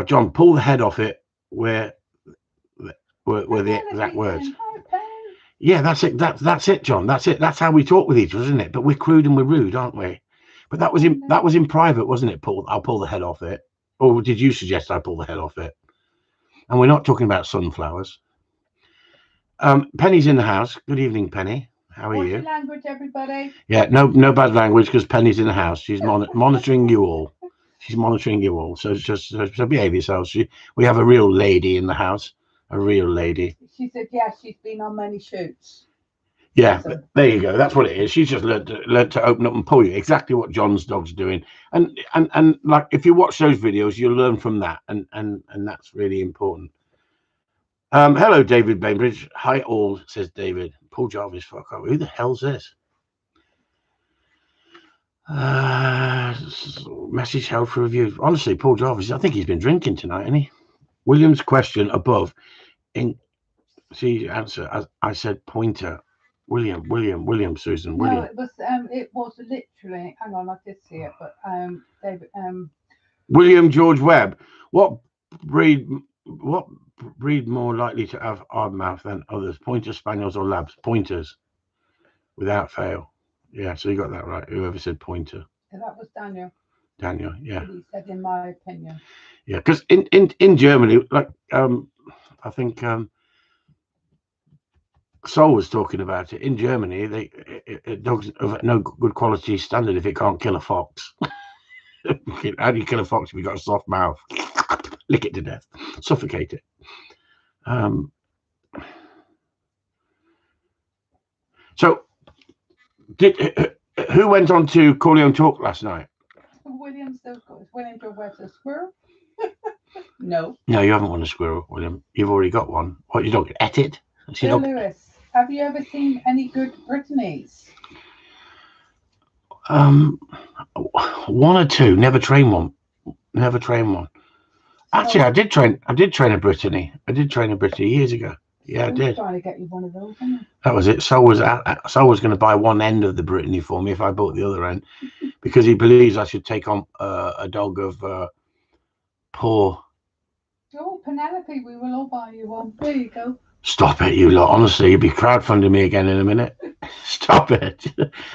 John, pull the head off it where the exact words. Yeah, that's it. That's it, John. That's it. That's how we talk with each other, isn't it? But we're crude and we're rude, aren't we? But that was in private, wasn't it, Paul? I'll pull the head off it. Or did you suggest I pull the head off it? And we're not talking about sunflowers. Penny's in the house. Good evening, Penny. How are you? Language, everybody. Yeah, no bad language, because Penny's in the house. She's monitoring you all. She's monitoring you all. So behave yourselves. We have a real lady in the house. A real lady. She said, yes, she's been on many shoots. Yeah, there you go. That's what it is. She's just learned to open up and pull you. Exactly what John's dog's doing. And like, if you watch those videos, you'll learn from that. And that's really important. Hello, David Bainbridge. Hi, all, says David. Paul Jarvis, fuck off. Who the hell's this? Message held for review. Honestly, Paul Jarvis, I think he's been drinking tonight, hasn't he? William's question above She answered. I said pointer. William, Susan, No, William. it was literally. Hang on, I did see it, but David, William George Webb. What breed? What breed more likely to have hard mouth than others? Pointer spaniels or labs? Pointers, without fail. Yeah, so you got that right. Whoever said pointer. that was Daniel. Daniel. Yeah. He said, in my opinion. Yeah, because in Germany, like I think Sol was talking about it. In Germany, dogs of no good quality standard if it can't kill a fox. How do you kill a fox if you've got a soft mouth? Lick it to death, suffocate it. So, who went on to Corleone Talk last night? William still got his William George Webb's a squirrel. No, you haven't won a squirrel, William. You've already got one. What, you don't get it? Bill Lewis, have you ever seen any good Brittany's? One or two. Never train one. Actually, I did train a Brittany. I did train a Brittany years ago. Yeah, I did. Trying to get you one of those, isn't it? That was it. Sol was going to buy one end of the Brittany for me if I bought the other end, because he believes I should take on a dog of poor. Oh, Penelope, we will all buy you one. There you go. Stop it, you lot. Honestly, you'll be crowdfunding me again in a minute. Stop it.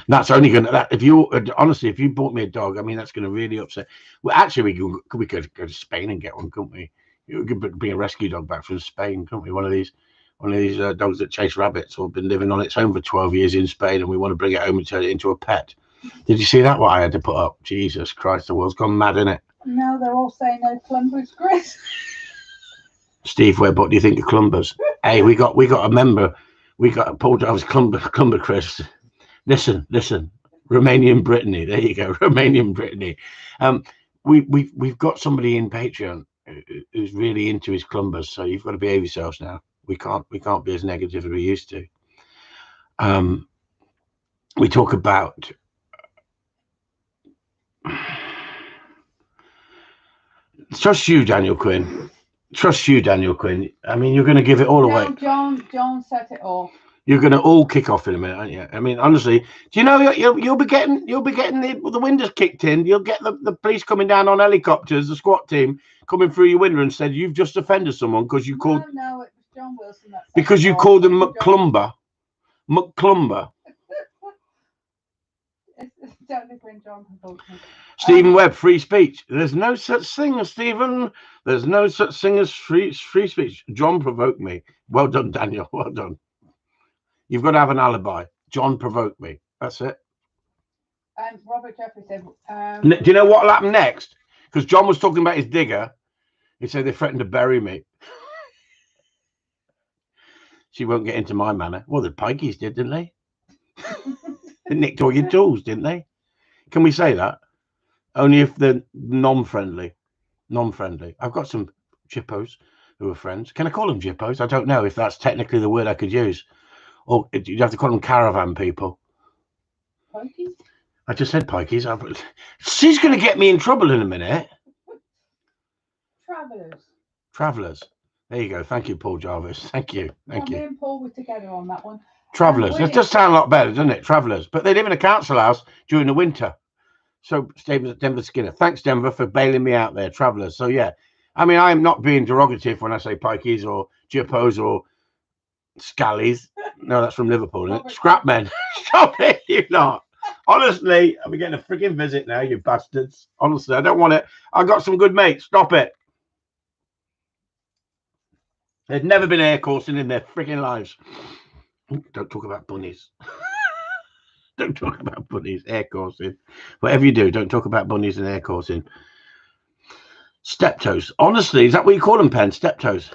That's only going to, if you bought me a dog, I mean, that's going to really upset. Well, actually, we could go to Spain and get one, couldn't we? You could bring a rescue dog back from Spain, couldn't we? One of these dogs that chase rabbits or been living on its own for 12 years in Spain, and we want to bring it home and turn it into a pet. Did you see that, what I had to put up? Jesus Christ, the world's gone mad, isn't it? No, they're all saying no Clumbers, Chris. Steve Webb, what do you think of Clumbers? Hey, we got a member. We got Paul Jarvis Clumber Chris. Listen. Romanian Brittany. There you go. Romanian Brittany. We've got somebody in Patreon who's really into his Clumbers, so you've got to behave yourselves now. We can't be as negative as we used to. We talk about trust you, Daniel Quinn. I mean, you're going to give it all away. John set it off. You're going to all kick off in a minute, aren't you? I mean, honestly, do you know you'll be getting the windows kicked in. You'll get the police coming down on helicopters, the SWAT team coming through your window and said you've just offended someone because you called. No, it was John Wilson. Because you called them McClumber. Stephen Webb, free speech. There's no such thing as Stephen. There's no such thing as free speech. John provoked me. Well done, Daniel. Well done. You've got to have an alibi. John provoked me. That's it. And Robert Jeffrey said. Do you know what will happen next? Because John was talking about his digger. He said they threatened to bury me. She won't get into my manor. Well, the Pikeys did, didn't they? They nicked all your tools, didn't they? Can we say that? Only if they're non-friendly. I've got some Jippos who are friends. Can I call them Jippos? I don't know if that's technically the word I could use. Or you'd have to call them caravan people. Pikeys? I just said Pikeys. She's going to get me in trouble in a minute. Travellers. There you go. Thank you, Paul Jarvis. Thank you. Me and Paul were together on that one. Travellers. It does sound a lot better, doesn't it? Travellers. But they live in a council house during the winter. So, Denver Skinner. Thanks, Denver, for bailing me out there. Travellers. So, yeah. I mean, I'm not being derogative when I say Pikeys or Jippos or Scallies. No, that's from Liverpool, isn't it? Scrapmen. Stop it, you lot. Honestly, I'm getting a freaking visit now, you bastards. Honestly, I don't want it. I got some good mates. Stop it. They've never been air coursing in their freaking lives. Don't talk about bunnies. Don't talk about bunnies, air coursing. Whatever you do, don't talk about bunnies and air coursing. Steptoes. Honestly, is that what you call them, Pen? Steptoes.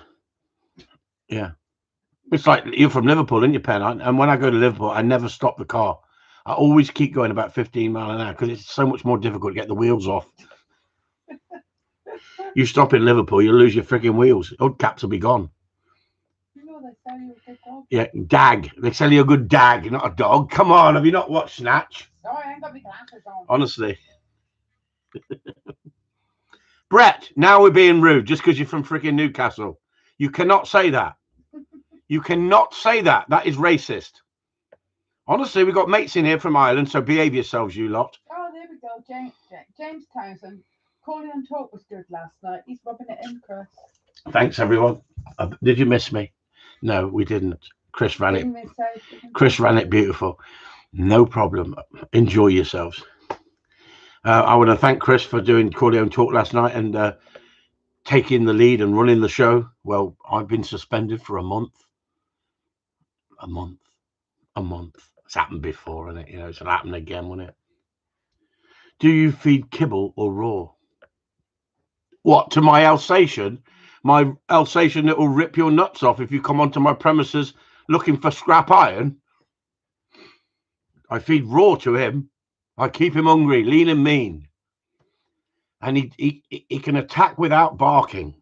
Yeah. It's like you're from Liverpool, aren't you, Pen? And when I go to Liverpool, I never stop the car. I always keep going about 15 miles an hour because it's so much more difficult to get the wheels off. You stop in Liverpool, you'll lose your freaking wheels. Old caps will be gone. They sell you a good dog. Yeah, dag. They sell you a good dag, not a dog. Come on, have you not watched Snatch? Sorry, I ain't got my glasses on. Honestly. Brett, now we're being rude just because you're from freaking Newcastle. You cannot say that. You cannot say that. That is racist. Honestly, we've got mates in here from Ireland, so behave yourselves, you lot. Oh, there we go. James Townsend. Calling and talk was good last night. He's rubbing it in, Chris. Thanks, everyone. Did you miss me? No, we didn't. Chris ran it. Chris ran it beautiful. No problem. Enjoy yourselves. I want to thank Chris for doing Corleone Talk last night and taking the lead and running the show. Well, I've been suspended for a month. It's happened before, isn't it? You know, it's going to happen again, won't it? Do you feed kibble or raw? What, to my Alsatian? My Alsatian that will rip your nuts off if you come onto my premises looking for scrap iron? I feed raw to him. I keep him hungry, lean and mean. And he can attack without barking.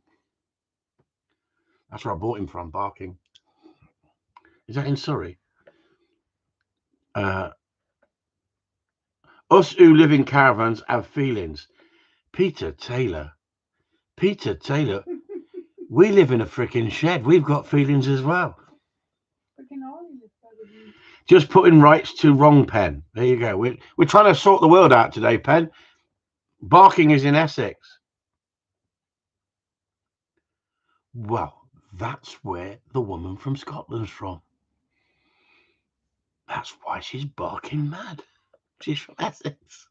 That's where I bought him from, barking. Is that in Surrey? Us who live in caravans have feelings. Peter Taylor, we live in a freaking shed. We've got feelings as well. Just putting rights to wrong, Pen. There you go. We're trying to sort the world out today, Pen. Barking is in Essex. Well, that's where the woman from Scotland's from. That's why she's barking mad. She's from Essex.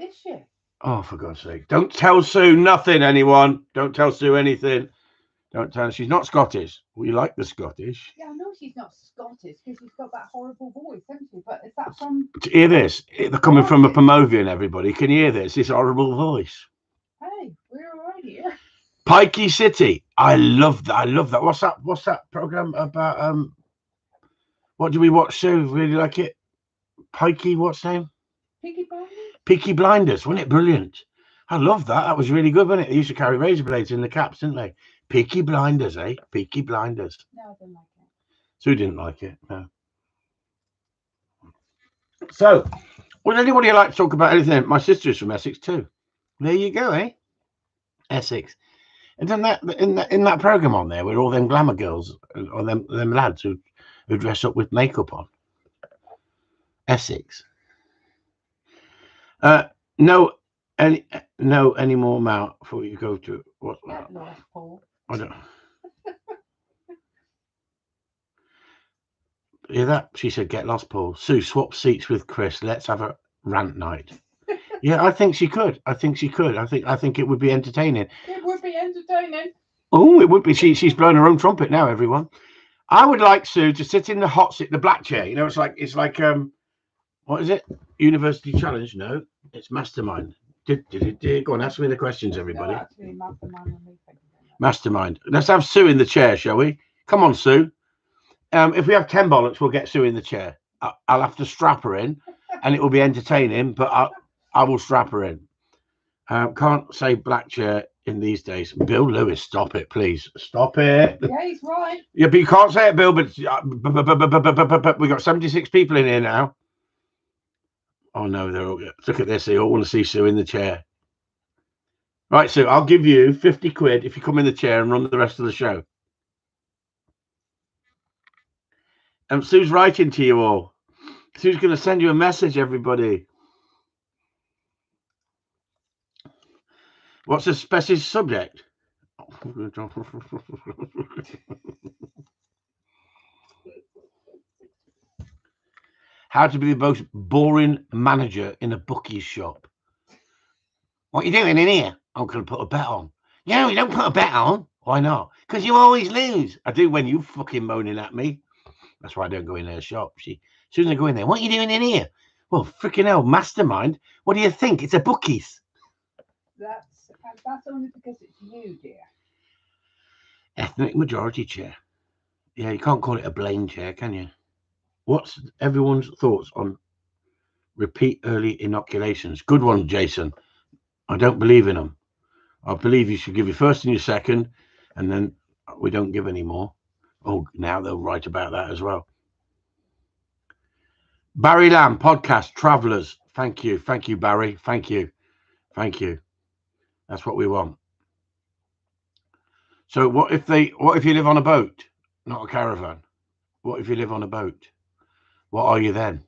Is she? Oh, for God's sake. Don't tell Sue nothing, anyone. Don't tell Sue anything. Don't tell her. She's not Scottish. We like the Scottish. Yeah, I know she's not Scottish because she's got that horrible voice, hasn't she? But is that from... Hear this. They're coming from a Pomovian, everybody. Can you hear this? This horrible voice. Hey, we're all right here. Pikey City. I love that. What's that program about? What do we watch, Sue? Really like it? Pikey, what's name? Peaky Blinders? Peaky Blinders. Wasn't it brilliant? I love that. That was really good, wasn't it? They used to carry razor blades in the caps, didn't they? Peaky Blinders, eh? Peaky Blinders. No, I didn't like it. Sue didn't like it, no. So, would anybody like to talk about anything? My sister's from Essex too. There you go, eh? Essex. And then in that program on there, where all them glamour girls or them lads who dress up with makeup on. Essex. No any more Mount before you go to what? Lost, Paul. I don't. Hear that? She said, "Get lost, Paul." Sue, swap seats with Chris. Let's have a rant night. Yeah, I think she could. I think it would be entertaining. It would be entertaining. Oh, it would be. She's blowing her own trumpet now, everyone. I would like Sue to sit in the hot seat, the black chair. You know, it's like what is it? University Challenge? No, it's Mastermind. Go on, ask me the questions, everybody. No, actually, Mastermind. Let's have Sue in the chair, shall we? Come on, Sue. If we have 10 bollocks, we'll get Sue in the chair. I'll have to strap her in, and it will be entertaining, but I will strap her in. Can't say black chair in these days. Bill Lewis, stop it, please. Stop it. Yeah, he's right. Yeah, but you can't say it, Bill, but we got 76 people in here now. Oh, no, they're all... Look at this. They all want to see Sue in the chair. Right, Sue, I'll give you 50 quid if you come in the chair and run the rest of the show. Sue's writing to you all. Sue's going to send you a message, everybody. What's the special subject? How to be the most boring manager in a bookie's shop. What are you doing in here? I'm going to put a bet on. No, you don't put a bet on. Why not? Because you always lose. I do when you fucking moaning at me. That's why I don't go in their shop. As soon as I go in there, what are you doing in here? Well, freaking hell, Mastermind. What do you think? It's a bookies. That's only because it's you, dear. Ethnic majority chair. Yeah, you can't call it a Blaine chair, can you? What's everyone's thoughts on repeat early inoculations? Good one, Jason. I don't believe in them. I believe you should give your first and your second, and then we don't give any more. Oh, now they'll write about that as well. Barry Lamb, podcast, Travellers. Thank you, Barry. Thank you. That's what we want. So what if you live on a boat Not a caravan. What if you live on a boat? What are you then?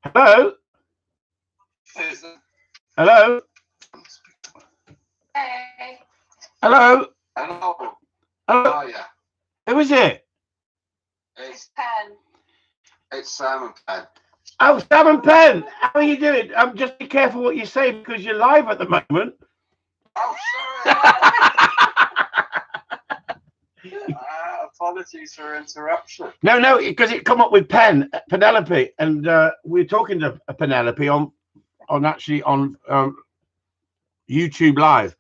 Hello? Hello? Hey. Hello? Hello. Hello? How are you? Who is it? It's Pen. It's Sam and Pen. Oh, Sam and Pen. How are you doing? Just be careful what you say because you're live at the moment. Oh, sorry. Apologies for interruption. No, because it come up with Penelope, and we're talking to Penelope on YouTube Live,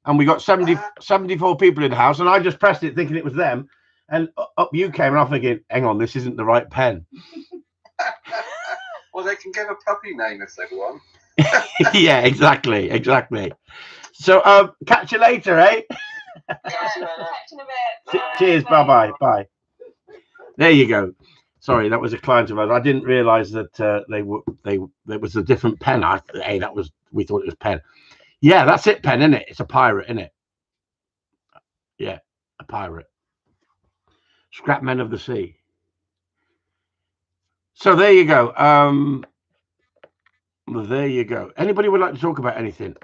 and we got 74 people in the house, and I just pressed it thinking it was them, and up you came, and I'm thinking, hang on, this isn't the right pen. Well, they can give a puppy name if they want. Yeah, exactly. So, catch you later, eh? Catch you in a bit. Cheers, bye. There you go. Sorry, that was a client of ours. I didn't realise that there was a different pen. We thought it was Pen. Yeah, that's it, Pen, isn't it? It's a pirate, isn't it? Yeah, a pirate. Scrapmen of the sea. So there you go. There you go. Anybody would like to talk about anything?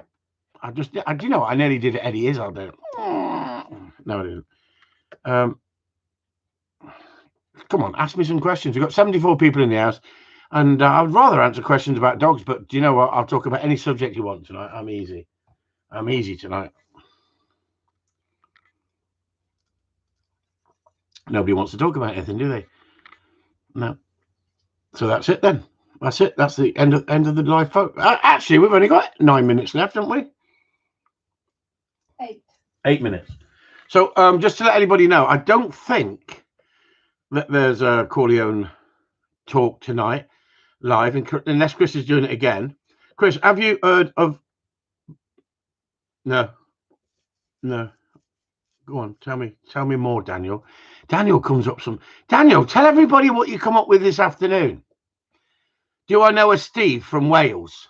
Do you know what? I nearly did Eddie Izzard there. No, I didn't. Come on, ask me some questions. We've got 74 people in the house, and I'd rather answer questions about dogs, but do you know what? I'll talk about any subject you want tonight. I'm easy tonight. Nobody wants to talk about anything, do they? No. So that's it then. That's it. That's the end of the live phone. Actually, we've only got 9 minutes left, haven't we? 8 minutes. So just to let anybody know, I don't think that there's a Corleone talk tonight live, unless Chris is doing it again. Chris, have you heard of? No. Go on, tell me more, Daniel. Daniel comes up Daniel, tell everybody what you come up with this afternoon. Do I know a Steve from Wales?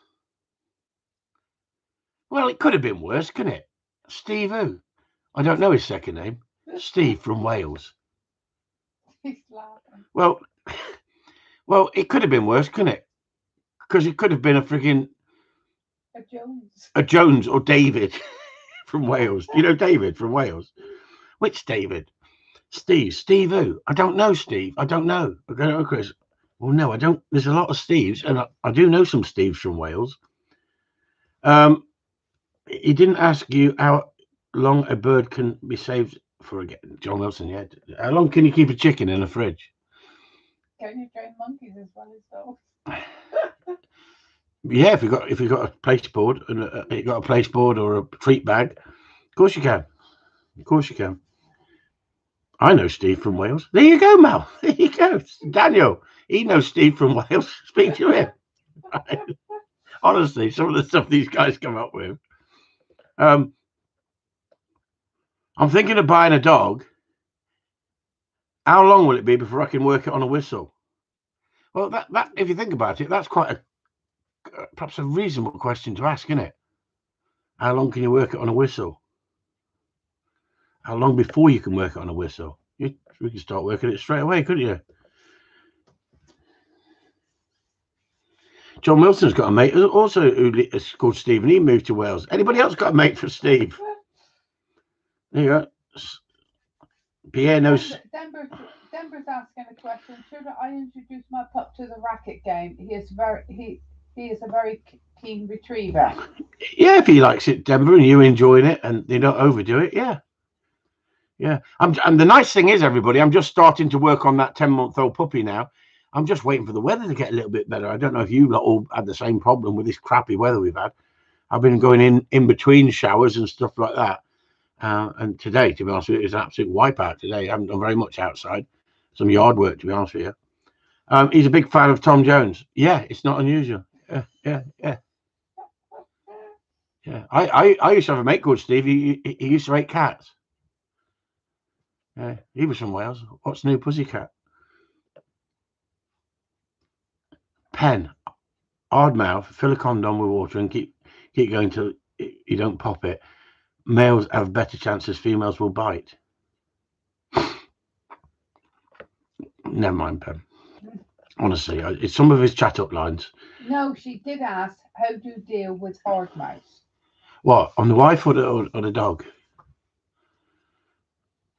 Well, it could have been worse, couldn't it? Steve who? I don't know his second name. Steve from Wales. He's laughing. Well, it could have been worse, couldn't it? Because it could have been a Jones or David from Wales. You know David from Wales? Which David? Steve who? I don't know Steve. I don't know. Okay, Chris. Well, no, I don't. There's a lot of Steves, and I do know some Steves from Wales. He didn't ask you how long a bird can be saved for again. John Wilson, yeah. How long can you keep a chicken in a fridge? Can you train monkeys as well as dogs? Yeah, if you got a place board and you got a place board or a treat bag, of course you can. I know Steve from Wales. There you go, Mal. There you go, Daniel. He knows Steve from Wales. Speak to him. Honestly, some of the stuff these guys come up with. I'm thinking of buying a dog. How long will it be before I can work it on a whistle? Well, that if you think about it, that's quite perhaps a reasonable question to ask, isn't it? How long can you work it on a whistle? How long before you can work it on a whistle? We can start working it straight away, couldn't you? John Wilson's got a mate also who is called Steve, and he moved to Wales. Anybody else got a mate for Steve? There you go. Pierre knows. Denver's asking a question. Should I introduce my pup to the racket game? He is a very keen retriever. Yeah, if he likes it, Denver, and you enjoying it, and they don't overdo it, yeah. And the nice thing is, everybody, I'm just starting to work on that 10-month-old puppy now. I'm just waiting for the weather to get a little bit better. I don't know if you lot all had the same problem with this crappy weather we've had. I've been going in between showers and stuff like that. And today, to be honest with you, it's an absolute wipeout today. I haven't done very much outside. Some yard work, to be honest with you. He's a big fan of Tom Jones. Yeah, it's not unusual. Yeah. I used to have a mate called Steve. He used to rate cats. Yeah, he was from Wales. What's new, Pussycat? Pen, hard mouth, fill a condom with water and keep going till you don't pop it. males have better chances, females will bite. Never mind, Pam. Honestly, it's some of his chat up lines. No, she did ask, how do you deal with hard mouse? What, on the wife or the dog?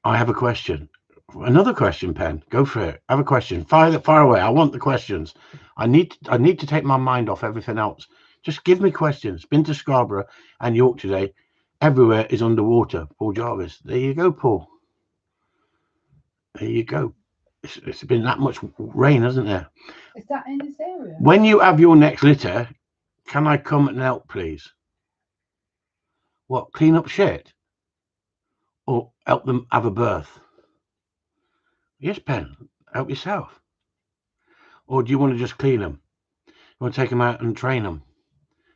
I have a question. Another question, Pen. Go for it. I have a question. Fire away. I want the questions. I need to take my mind off everything else. Just give me questions. Been to Scarborough and York today. Everywhere is underwater. Paul Jarvis. There you go, Paul. There you go. It's been that much rain, hasn't there? Is that in this area? When you have your next litter, can I come and help, please? What, clean up shit? Or help them have a birth? Yes, Pen, help yourself. Or do you want to just clean them? You want to take them out and train them?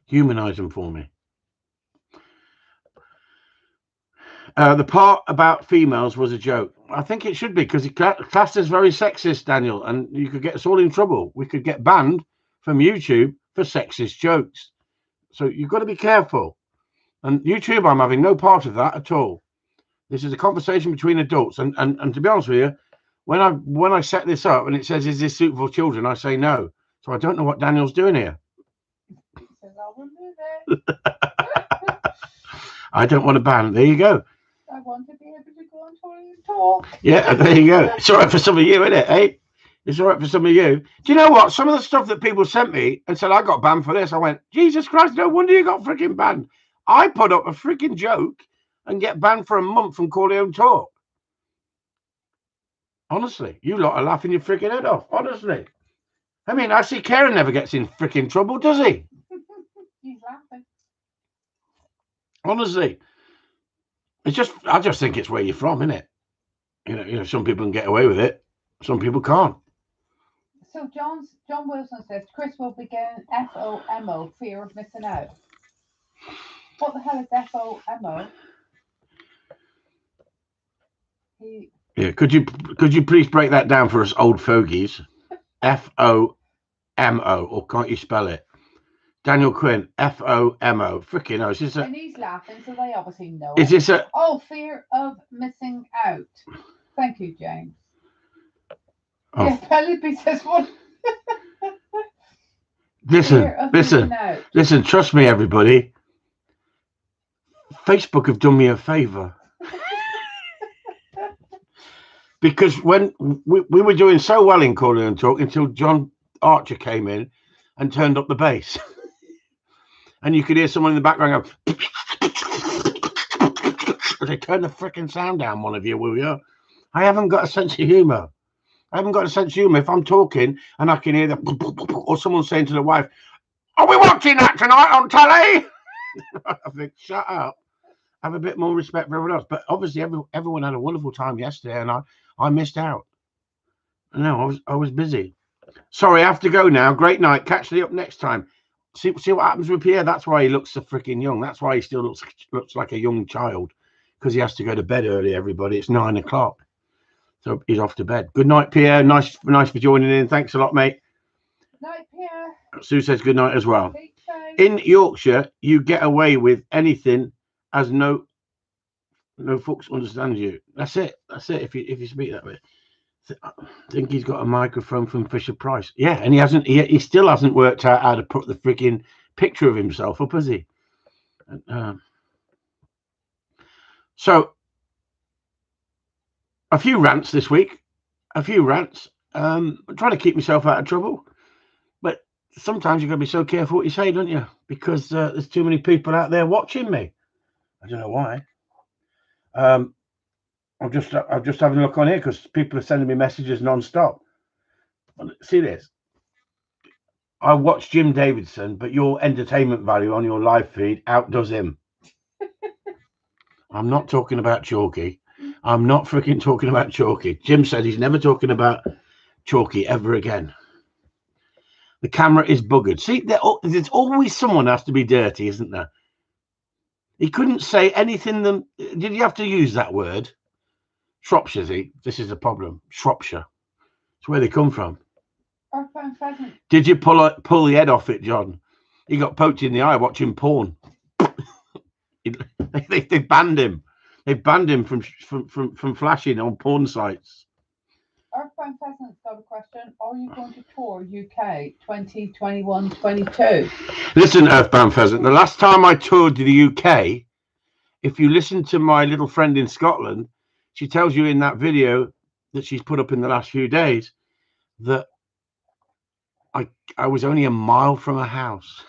Humanize them for me. The part about females was a joke. I think it should be, because class is very sexist, Daniel, and you could get us all in trouble. We could get banned from YouTube for sexist jokes. So you've got to be careful. And YouTube, I'm having no part of that at all. This is a conversation between adults. And to be honest with you, when I set this up and it says, is this suitable for children? I say no. So I don't know what Daniel's doing here. He says, I will move it. I don't want to ban. There you go. I want to be able to go on toilet and talk. Yeah, there you go. It's all right for some of you, isn't it, eh? It's all right for some of you. Do you know what? Some of the stuff that people sent me and said, I got banned for this. I went, Jesus Christ, no wonder you got freaking banned. I put up a freaking joke and get banned for a month from Corleone Talk. Honestly, you lot are laughing your freaking head off. Honestly. I mean, I see Karen never gets in freaking trouble, does he? He's laughing. Honestly. I just think it's where you're from, isn't it? You know, some people can get away with it. Some people can't. So John Wilson says Chris will be getting FOMO, fear of missing out. What the hell is FOMO? Yeah, could you please break that down for us old fogies? FOMO, or can't you spell it? Daniel Quinn, FOMO. Freaking hell. And he's laughing, so they obviously know is it. This a... Oh, fear of missing out. Thank you, James. Oh. Yeah, Penelope says what? Listen, trust me, everybody. Facebook have done me a favour. Because when we were doing so well in Corleone Talk until John Archer came in and turned up the bass. And you could hear someone in the background go, they turn the freaking sound down, one of you, will you? I haven't got a sense of humour. If I'm talking and I can hear or someone saying to the wife, are we watching that tonight on telly? I think, shut up. Have a bit more respect for everyone else. But obviously everyone had a wonderful time yesterday and I missed out. No, I was busy. Sorry, I have to go now. Great night. Catch you up next time. See what happens with Pierre. That's why he looks so freaking young. That's why he still looks like a young child, because he has to go to bed early. Everybody, it's 9 o'clock, so he's off to bed. Good night, Pierre. Nice for joining in. Thanks a lot, mate. Night, Pierre. Sue says good night as well. In Yorkshire, you get away with anything, as no folks understand you. That's it. If you speak that way. I think he's got a microphone from Fisher Price. Yeah, and he still hasn't worked out how to put the freaking picture of himself up, has he? So a few rants this week. I'm trying to keep myself out of trouble, but sometimes you've got to be so careful what you say, don't you? Because there's too many people out there watching me. I don't know why. I'm just having a look on here because people are sending me messages non-stop. See this? I watch Jim Davidson, but your entertainment value on your live feed outdoes him. I'm not talking about Chalky. I'm not freaking talking about Chalky. Jim said he's never talking about Chalky ever again. The camera is buggered. See, there's always someone has to be dirty, isn't there? He couldn't say anything. Did you have to use that word? Shropshire, see, this is the problem. Shropshire. It's where they come from. Did you pull the head off it, John? He got poked in the eye watching porn. They banned him. They banned him from flashing on porn sites. Earthbound Pheasant's got a question. Are you going to tour UK 2021-22? Listen, Earthbound Pheasant, the last time I toured the UK, if you listen to my little friend in Scotland, she tells you in that video that she's put up in the last few days that I was only a mile from her house,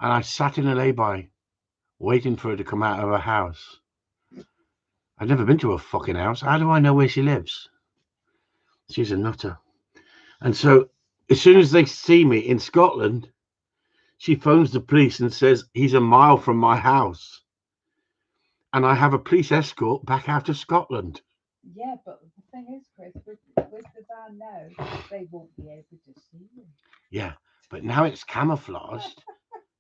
and I sat in a lay-by waiting for her to come out of her house. I've never been to her fucking house. How do I know where she lives? She's a nutter. And so as soon as they see me in Scotland, she phones the police and says he's a mile from my house. And I have a police escort back out of Scotland. Yeah, but the thing is, Chris, with the van now, they won't be able to see you. Yeah, but now it's camouflaged.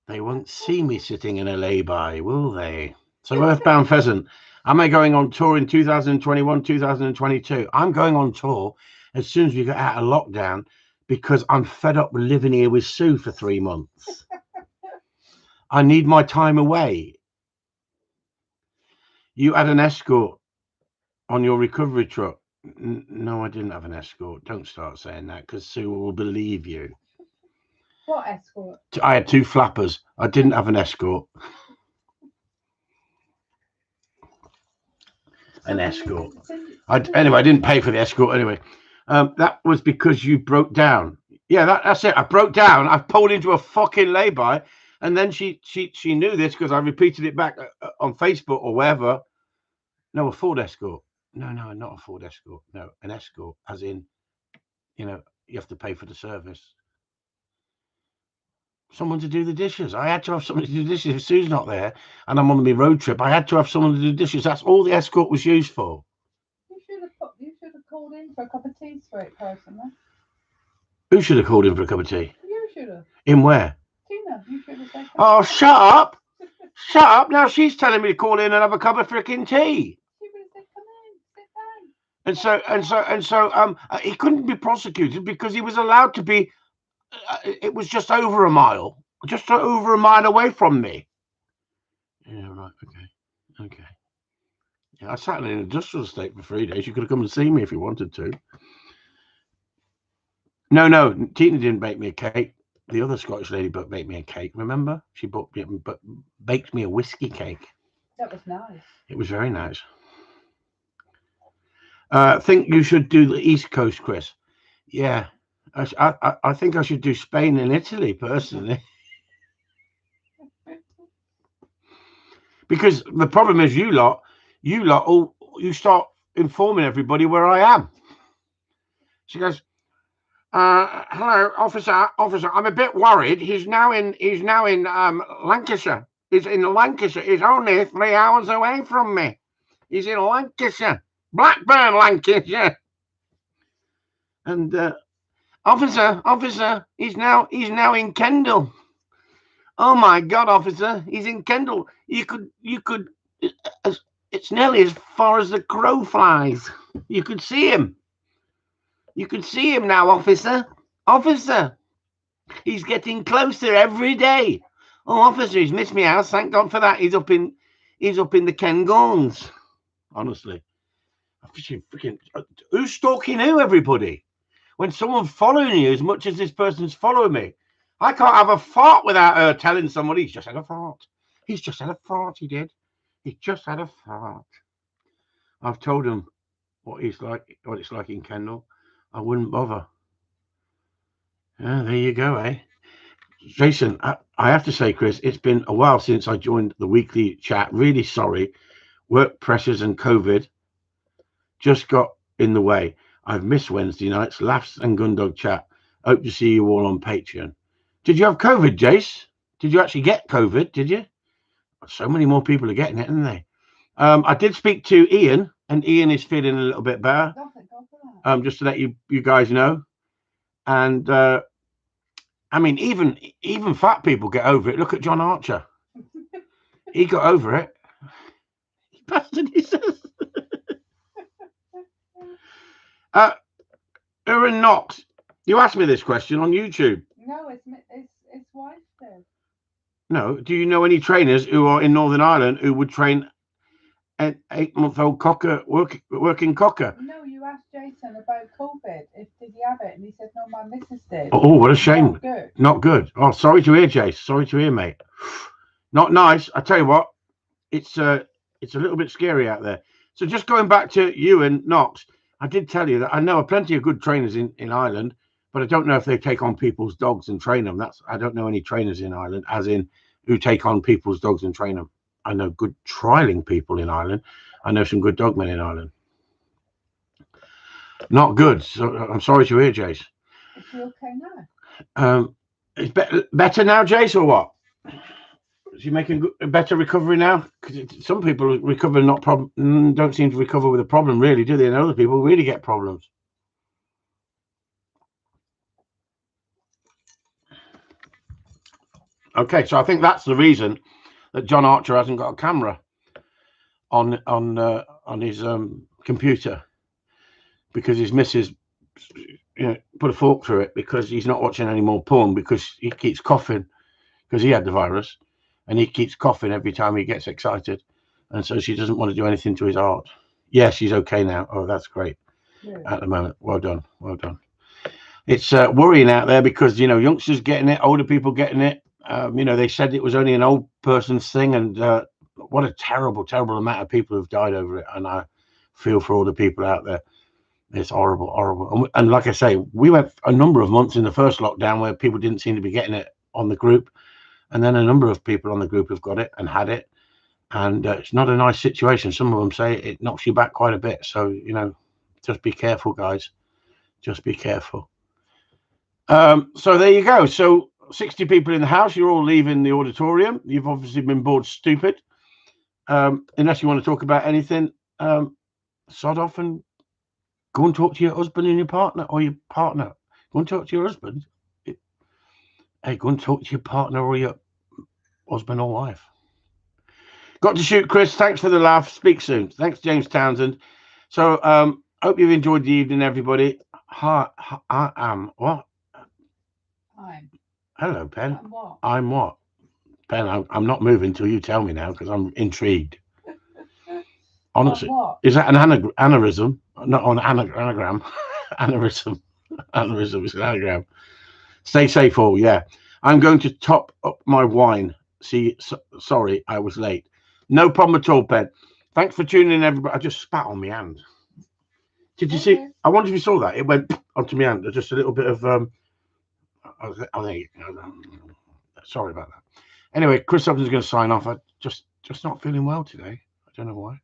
They won't see me sitting in a lay-by, will they? So Earthbound Pheasant, am I going on tour in 2021, 2022? I'm going on tour as soon as we get out of lockdown because I'm fed up with living here with Sue for 3 months. I need my time away. You had an escort on your recovery truck. No, I didn't have an escort. Don't start saying that because Sue will believe you. What escort? I had 2 flappers. I didn't have an escort. An escort. Anyway, I didn't pay for the escort anyway. That was because you broke down. Yeah, that's it. I broke down. I pulled into a fucking lay-by, and then she knew this because I repeated it back on Facebook or wherever. No, a Ford Escort. No, not a Ford Escort. No, an escort, as in, you have to pay for the service. Someone to do the dishes. I had to have someone to do the dishes. If Sue's not there and I'm on my road trip, I had to have someone to do the dishes. That's all the escort was used for. You should have called in for a cup of tea straight personally. Who should have called in for a cup of tea? You should have. In where? Tina, you should have said. Oh, shut up! Shut up! Now she's telling me to call in and have a cup of freaking tea. She would have said, "Come in, sit down." And so, he couldn't be prosecuted because he was allowed to be. It was just over a mile away from me. Yeah, right. Okay. Yeah, I sat in an industrial estate for 3 days. You could have come and seen me if you wanted to. No, Tina didn't bake me a cake. The other Scottish lady baked me a cake. Remember? She baked me a whiskey cake. That was nice. It was very nice. I think you should do the East Coast, Chris. Yeah, I think I should do Spain and Italy personally. Because the problem is you lot you start informing everybody where I am. She goes, hello, officer, I'm a bit worried. He's now in Lancashire. He's in Lancashire. He's only 3 hours away from me. He's in Lancashire. Blackburn, Lancashire. And officer, he's now in Kendal. Oh my God, officer, he's in Kendal. You could it's nearly as far as the crow flies. You could see him. You could see him now, officer. Officer, he's getting closer every day. Oh, officer, he's missed me house. Thank God for that. He's up in the Cairngorms. Honestly, freaking who's stalking who? Everybody. When someone's following you as much as this person's following me, I can't have a fart without her telling somebody he's just had a fart. He's just had a fart. He did. He just had a fart. I've told him what it's like in Kendal. I wouldn't bother. Yeah, there you go, eh? Jason, I have to say, Chris, it's been a while since I joined the weekly chat. Really sorry. Work pressures and COVID just got in the way. I've missed Wednesday nights, laughs and Gundog chat. Hope to see you all on Patreon. Did you have COVID, Jace? Did you actually get COVID? Did you? So many more people are getting it, aren't they? I did speak to Ian, and Ian is feeling a little bit better. Just to let you guys know. And I mean, even fat people get over it. Look at John Archer. He got over it. He says. Aaron Knox, you asked me this question on YouTube. No, it's wife there. No. Do you know any trainers who are in Northern Ireland who would train an 8-month-old cocker, working cocker? No, you asked Jason about COVID. Did he have it? And he said, no, my missus did. Oh, what a shame. Not good. Not good. Oh, sorry to hear, Jace. Sorry to hear, mate. Not nice. I tell you what, it's a little bit scary out there. So just going back to you and Knox, I did tell you that I know plenty of good trainers in Ireland, but I don't know if they take on people's dogs and train them. I don't know any trainers in Ireland, as in who take on people's dogs and train them. I know good trialing people in Ireland. I know some good dogmen in Ireland. Not good. So I'm sorry to hear, Jace. Is she okay now? It's better now, Jace, or what? Is she making a better recovery now? Because some people recover don't seem to recover with a problem, really, do they? And other people really get problems. Okay, so I think that's the reason that John Archer hasn't got a camera on his computer, because his missus put a fork through it because he's not watching any more porn because he keeps coughing because he had the virus and he keeps coughing every time he gets excited, and so she doesn't want to do anything to his art. Yeah, she's okay now. Oh, that's great. Yeah. At the moment. Well done. It's worrying out there because youngsters getting it, older people getting it. They said it was only an old person's thing, and what a terrible amount of people have died over it. And I feel for all the people out there. It's horrible. And like I say, we went a number of months in the first lockdown where people didn't seem to be getting it on the group, and then a number of people on the group have got it and had it, and it's not a nice situation. Some of them say it knocks you back quite a bit. So just be careful, guys. Just be careful. So there you go. So 60 people in the house. You're all leaving the auditorium. You've obviously been bored stupid. Unless you want to talk about anything, sod off and go and talk to your husband and your partner, or your partner. Go and talk to your husband. Hey, go and talk to your partner or your husband or wife. Got to shoot, Chris. Thanks for the laugh. Speak soon. Thanks, James Townsend. So hope you've enjoyed the evening, everybody. I am what? Hello, Pen. I'm what? Pen, I'm not moving till you tell me now because I'm intrigued. Honestly, is that an aneurysm? Not on anagram. Aneurysm. Aneurysm is an anagram. Stay safe, all. Yeah, I'm going to top up my wine. Sorry, I was late. No problem at all, Pen. Thanks for tuning in, everybody. I just spat on my hand. Did you see? I wonder if you saw that. It went onto my hand. There's just a little bit of. Sorry about that. Anyway, Chris Upton's going to sign off. I just not feeling well today. I don't know why.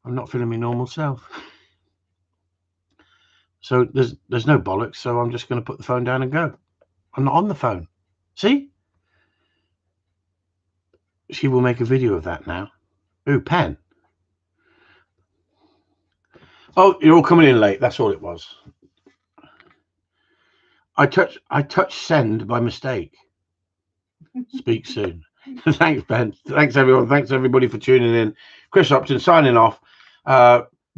I'm not feeling my normal self. So there's no bollocks. So I'm just going to put the phone down and go. I'm not on the phone. See? She will make a video of that now. Ooh, Pen. Oh, you're all coming in late. That's all it was. I touched send by mistake. Speak soon. Thanks, Ben. Thanks, everyone. Thanks, everybody, for tuning in. Chris Upton signing off.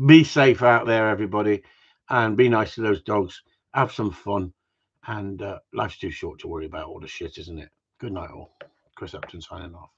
Be safe out there, everybody, and be nice to those dogs. Have some fun. And life's too short to worry about all the shit, isn't it? Good night, all. Chris Upton signing off.